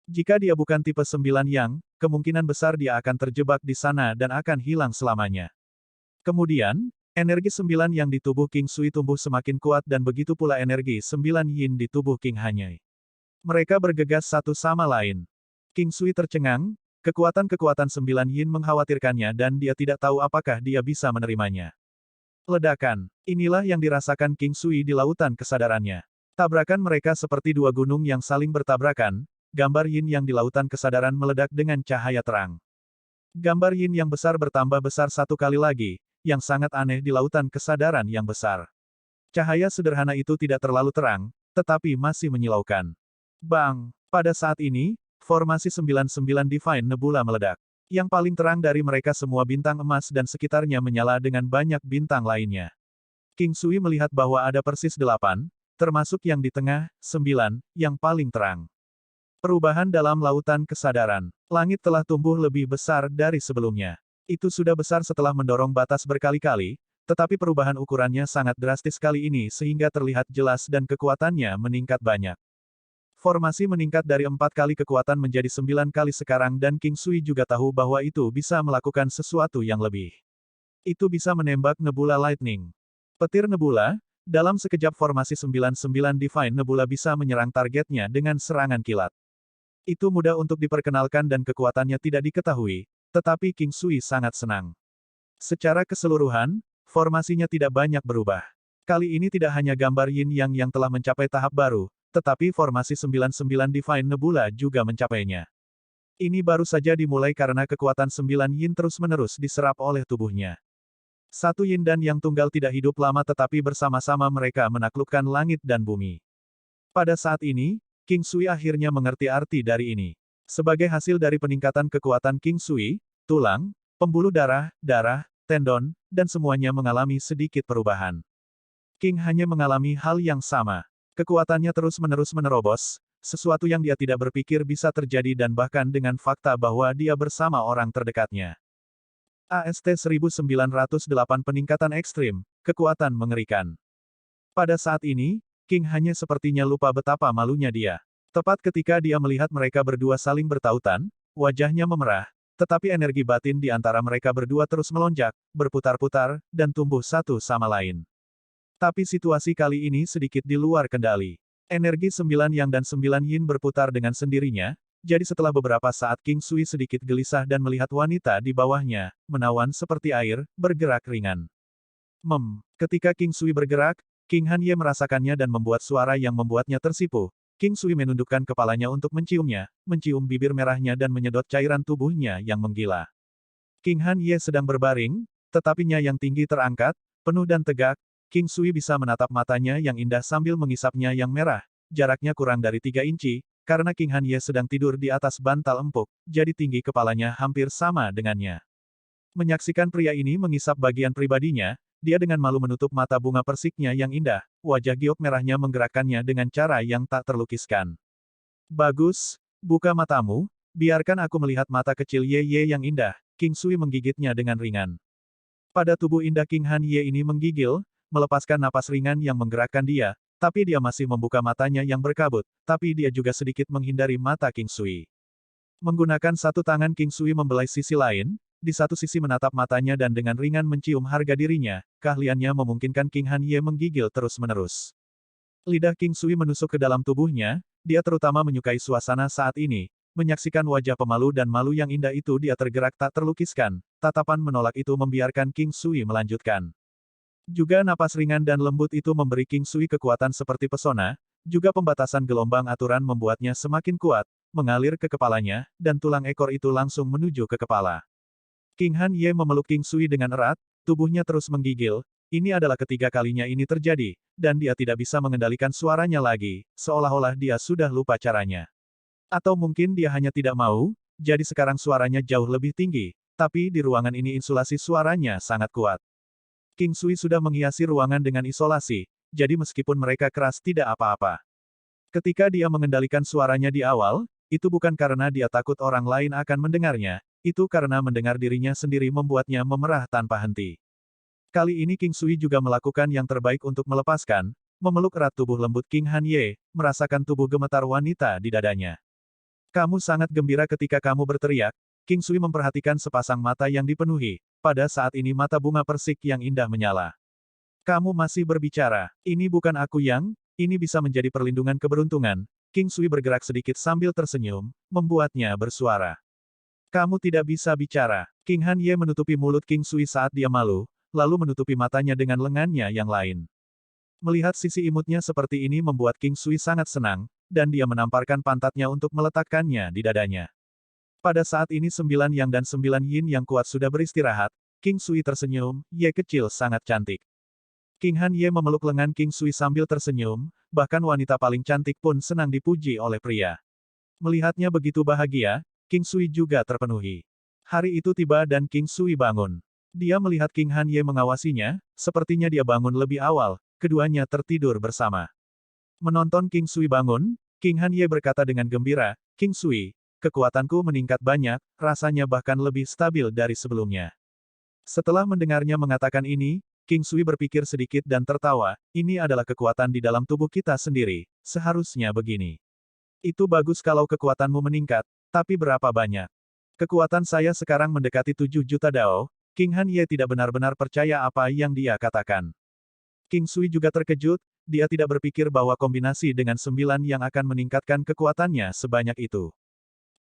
Jika dia bukan tipe 9 Yang, kemungkinan besar dia akan terjebak di sana dan akan hilang selamanya. Kemudian, energi 9 Yang di tubuh King Sui tumbuh semakin kuat dan begitu pula energi 9 Yin di tubuh King Hanye. Mereka bergegas satu sama lain. King Sui tercengang, kekuatan-kekuatan 9 Yin mengkhawatirkannya dan dia tidak tahu apakah dia bisa menerimanya. Ledakan. Inilah yang dirasakan King Sui di lautan kesadarannya. Tabrakan mereka seperti dua gunung yang saling bertabrakan, gambar Yin yang di lautan kesadaran meledak dengan cahaya terang. Gambar yin yang besar bertambah besar satu kali lagi, yang sangat aneh di lautan kesadaran yang besar. Cahaya sederhana itu tidak terlalu terang, tetapi masih menyilaukan. Bang! Pada saat ini, formasi 99 Divine Nebula meledak. Yang paling terang dari mereka semua bintang emas dan sekitarnya menyala dengan banyak bintang lainnya. King Sui melihat bahwa ada persis 8, termasuk yang di tengah, 9, yang paling terang. Perubahan dalam lautan kesadaran. Langit telah tumbuh lebih besar dari sebelumnya. Itu sudah besar setelah mendorong batas berkali-kali, tetapi perubahan ukurannya sangat drastis kali ini sehingga terlihat jelas dan kekuatannya meningkat banyak. Formasi meningkat dari 4 kali kekuatan menjadi 9 kali sekarang dan King Sui juga tahu bahwa itu bisa melakukan sesuatu yang lebih. Itu bisa menembak nebula lightning. Petir nebula, dalam sekejap formasi 99 Divine Nebula bisa menyerang targetnya dengan serangan kilat. Itu mudah untuk diperkenalkan dan kekuatannya tidak diketahui, tetapi King Sui sangat senang. Secara keseluruhan, formasinya tidak banyak berubah. Kali ini tidak hanya gambar yin yang telah mencapai tahap baru, tetapi formasi 99 Divine Nebula juga mencapainya. Ini baru saja dimulai karena kekuatan 9 yin terus-menerus diserap oleh tubuhnya. Satu yin dan yang tunggal tidak hidup lama tetapi bersama-sama mereka menaklukkan langit dan bumi. Pada saat ini, King Sui akhirnya mengerti arti dari ini. Sebagai hasil dari peningkatan kekuatan King Sui, tulang, pembuluh darah, tendon, dan semuanya mengalami sedikit perubahan. King hanya mengalami hal yang sama. Kekuatannya terus-menerus menerobos, sesuatu yang dia tidak berpikir bisa terjadi dan bahkan dengan fakta bahwa dia bersama orang terdekatnya. AST 1908 peningkatan ekstrim, kekuatan mengerikan. Pada saat ini, King hanya sepertinya lupa betapa malunya dia. Tepat ketika dia melihat mereka berdua saling bertautan, wajahnya memerah, tetapi energi batin di antara mereka berdua terus melonjak, berputar-putar, dan tumbuh satu sama lain. Tapi situasi kali ini sedikit di luar kendali. Energi 9 Yang dan 9 Yin berputar dengan sendirinya, jadi setelah beberapa saat King Sui sedikit gelisah dan melihat wanita di bawahnya, menawan seperti air, bergerak ringan. Ketika King Sui bergerak, King Han Ye merasakannya dan membuat suara yang membuatnya tersipu. King Sui menundukkan kepalanya untuk menciumnya, mencium bibir merahnya dan menyedot cairan tubuhnya yang menggila. King Han Ye sedang berbaring, tetapinya yang tinggi terangkat, penuh dan tegak. King Sui bisa menatap matanya yang indah sambil mengisapnya yang merah. Jaraknya kurang dari 3 inci, karena King Han Ye sedang tidur di atas bantal empuk, jadi tinggi kepalanya hampir sama dengannya. Menyaksikan pria ini mengisap bagian pribadinya, dia dengan malu menutup mata bunga persiknya yang indah, wajah giok merahnya menggerakkannya dengan cara yang tak terlukiskan. Bagus, buka matamu, biarkan aku melihat mata kecil Ye yang indah, King Sui menggigitnya dengan ringan. Pada tubuh indah King Han Ye ini menggigil, melepaskan napas ringan yang menggerakkan dia, tapi dia masih membuka matanya yang berkabut, tapi dia juga sedikit menghindari mata King Sui. Menggunakan satu tangan King Sui membelai sisi lain, di satu sisi menatap matanya dan dengan ringan mencium harga dirinya, keahliannya memungkinkan King Han Ye menggigil terus-menerus. Lidah King Sui menusuk ke dalam tubuhnya, dia terutama menyukai suasana saat ini, menyaksikan wajah pemalu dan malu yang indah itu dia tergerak tak terlukiskan, tatapan menolak itu membiarkan King Sui melanjutkan. Juga napas ringan dan lembut itu memberi King Sui kekuatan seperti pesona, juga pembatasan gelombang aturan membuatnya semakin kuat, mengalir ke kepalanya, dan tulang ekor itu langsung menuju ke kepala. King Han Ye memeluk King Sui dengan erat, tubuhnya terus menggigil, ini adalah ketiga kalinya ini terjadi, dan dia tidak bisa mengendalikan suaranya lagi, seolah-olah dia sudah lupa caranya. Atau mungkin dia hanya tidak mau, jadi sekarang suaranya jauh lebih tinggi, tapi di ruangan ini insulasi suaranya sangat kuat. King Sui sudah menghiasi ruangan dengan isolasi, jadi meskipun mereka keras tidak apa-apa. Ketika dia mengendalikan suaranya di awal, itu bukan karena dia takut orang lain akan mendengarnya, itu karena mendengar dirinya sendiri membuatnya memerah tanpa henti. Kali ini King Sui juga melakukan yang terbaik untuk melepaskan, memeluk erat tubuh lembut King Han Ye, merasakan tubuh gemetar wanita di dadanya. Kamu sangat gembira ketika kamu berteriak, King Sui memperhatikan sepasang mata yang dipenuhi, pada saat ini mata bunga persik yang indah menyala. Kamu masih berbicara, ini bukan aku yang, ini bisa menjadi perlindungan keberuntungan, King Sui bergerak sedikit sambil tersenyum, membuatnya bersuara. Kamu tidak bisa bicara. King Han Ye menutupi mulut King Sui saat dia malu, lalu menutupi matanya dengan lengannya yang lain. Melihat sisi imutnya seperti ini membuat King Sui sangat senang, dan dia menamparkan pantatnya untuk meletakkannya di dadanya. Pada saat ini 9 Yang dan 9 Yin yang kuat sudah beristirahat, King Sui tersenyum, Ye kecil sangat cantik. King Han Ye memeluk lengan King Sui sambil tersenyum, bahkan wanita paling cantik pun senang dipuji oleh pria. Melihatnya begitu bahagia, King Sui juga terpenuhi. Hari itu tiba dan King Sui bangun. Dia melihat King Han Ye mengawasinya, sepertinya dia bangun lebih awal, keduanya tertidur bersama. Menonton King Sui bangun, King Han Ye berkata dengan gembira, King Sui, kekuatanku meningkat banyak, rasanya bahkan lebih stabil dari sebelumnya. Setelah mendengarnya mengatakan ini, King Sui berpikir sedikit dan tertawa, ini adalah kekuatan di dalam tubuh kita sendiri, seharusnya begini. Itu bagus kalau kekuatanmu meningkat, tapi berapa banyak? Kekuatan saya sekarang mendekati 7 juta dao, King Han Ye tidak benar-benar percaya apa yang dia katakan. King Sui juga terkejut, dia tidak berpikir bahwa kombinasi dengan 9 yang akan meningkatkan kekuatannya sebanyak itu.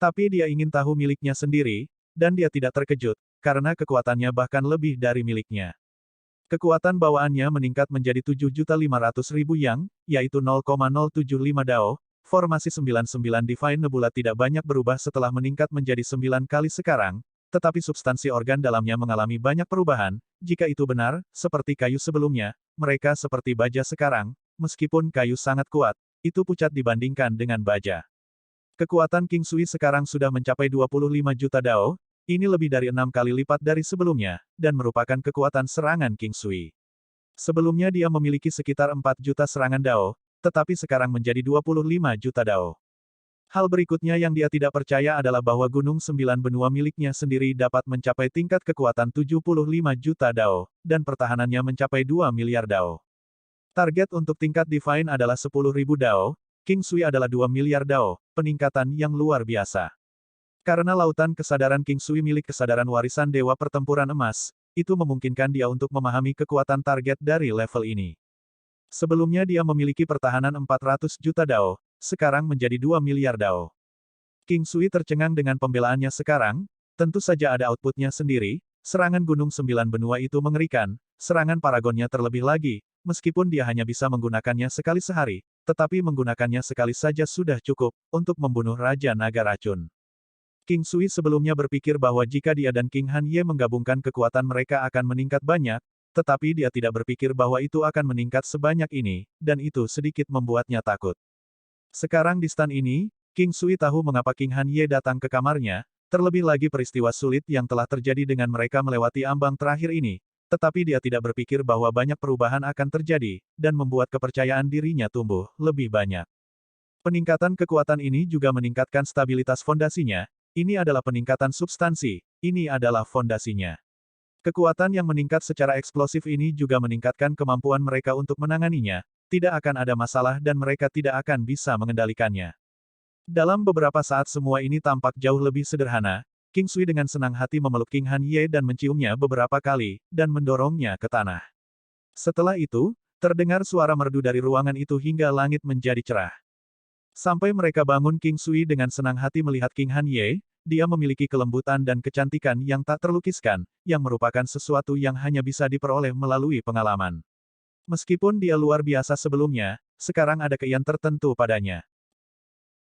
Tapi dia ingin tahu miliknya sendiri, dan dia tidak terkejut, karena kekuatannya bahkan lebih dari miliknya. Kekuatan bawaannya meningkat menjadi 7.500.000 yang, yaitu 0,075 dao, formasi 99 Divine Nebula tidak banyak berubah setelah meningkat menjadi 9 kali sekarang, tetapi substansi organ dalamnya mengalami banyak perubahan, jika itu benar, seperti kayu sebelumnya, mereka seperti baja sekarang, meskipun kayu sangat kuat, itu pucat dibandingkan dengan baja. Kekuatan King Sui sekarang sudah mencapai 25 juta dao, ini lebih dari 6 kali lipat dari sebelumnya, dan merupakan kekuatan serangan King Sui. Sebelumnya dia memiliki sekitar 4 juta serangan dao, tetapi sekarang menjadi 25 juta dao. Hal berikutnya yang dia tidak percaya adalah bahwa Gunung 9 Benua miliknya sendiri dapat mencapai tingkat kekuatan 75 juta dao, dan pertahanannya mencapai 2 miliar dao. Target untuk tingkat Divine adalah 10.000 dao, King Sui adalah 2 miliar dao, peningkatan yang luar biasa. Karena lautan kesadaran King Sui milik kesadaran warisan Dewa Pertempuran Emas, itu memungkinkan dia untuk memahami kekuatan target dari level ini. Sebelumnya dia memiliki pertahanan 400 juta dao, sekarang menjadi 2 miliar dao. King Sui tercengang dengan pembelaannya sekarang, tentu saja ada outputnya sendiri, serangan Gunung 9 Benua itu mengerikan, serangan Paragonnya terlebih lagi, meskipun dia hanya bisa menggunakannya sekali sehari, tetapi menggunakannya sekali saja sudah cukup, untuk membunuh Raja Naga Racun. King Sui sebelumnya berpikir bahwa jika dia dan King Han Ye menggabungkan kekuatan mereka akan meningkat banyak, tetapi dia tidak berpikir bahwa itu akan meningkat sebanyak ini, dan itu sedikit membuatnya takut. Sekarang di stan ini, King Sui tahu mengapa King Han Ye datang ke kamarnya, terlebih lagi peristiwa sulit yang telah terjadi dengan mereka melewati ambang terakhir ini, tetapi dia tidak berpikir bahwa banyak perubahan akan terjadi, dan membuat kepercayaan dirinya tumbuh lebih banyak. Peningkatan kekuatan ini juga meningkatkan stabilitas fondasinya, ini adalah peningkatan substansi, ini adalah fondasinya. Kekuatan yang meningkat secara eksplosif ini juga meningkatkan kemampuan mereka untuk menanganinya, tidak akan ada masalah dan mereka tidak akan bisa mengendalikannya. Dalam beberapa saat semua ini tampak jauh lebih sederhana, King Sui dengan senang hati memeluk King Han Ye dan menciumnya beberapa kali, dan mendorongnya ke tanah. Setelah itu, terdengar suara merdu dari ruangan itu hingga langit menjadi cerah. Sampai mereka bangun King Sui dengan senang hati melihat King Han Ye, dia memiliki kelembutan dan kecantikan yang tak terlukiskan, yang merupakan sesuatu yang hanya bisa diperoleh melalui pengalaman. Meskipun dia luar biasa sebelumnya, sekarang ada keinginan tertentu padanya.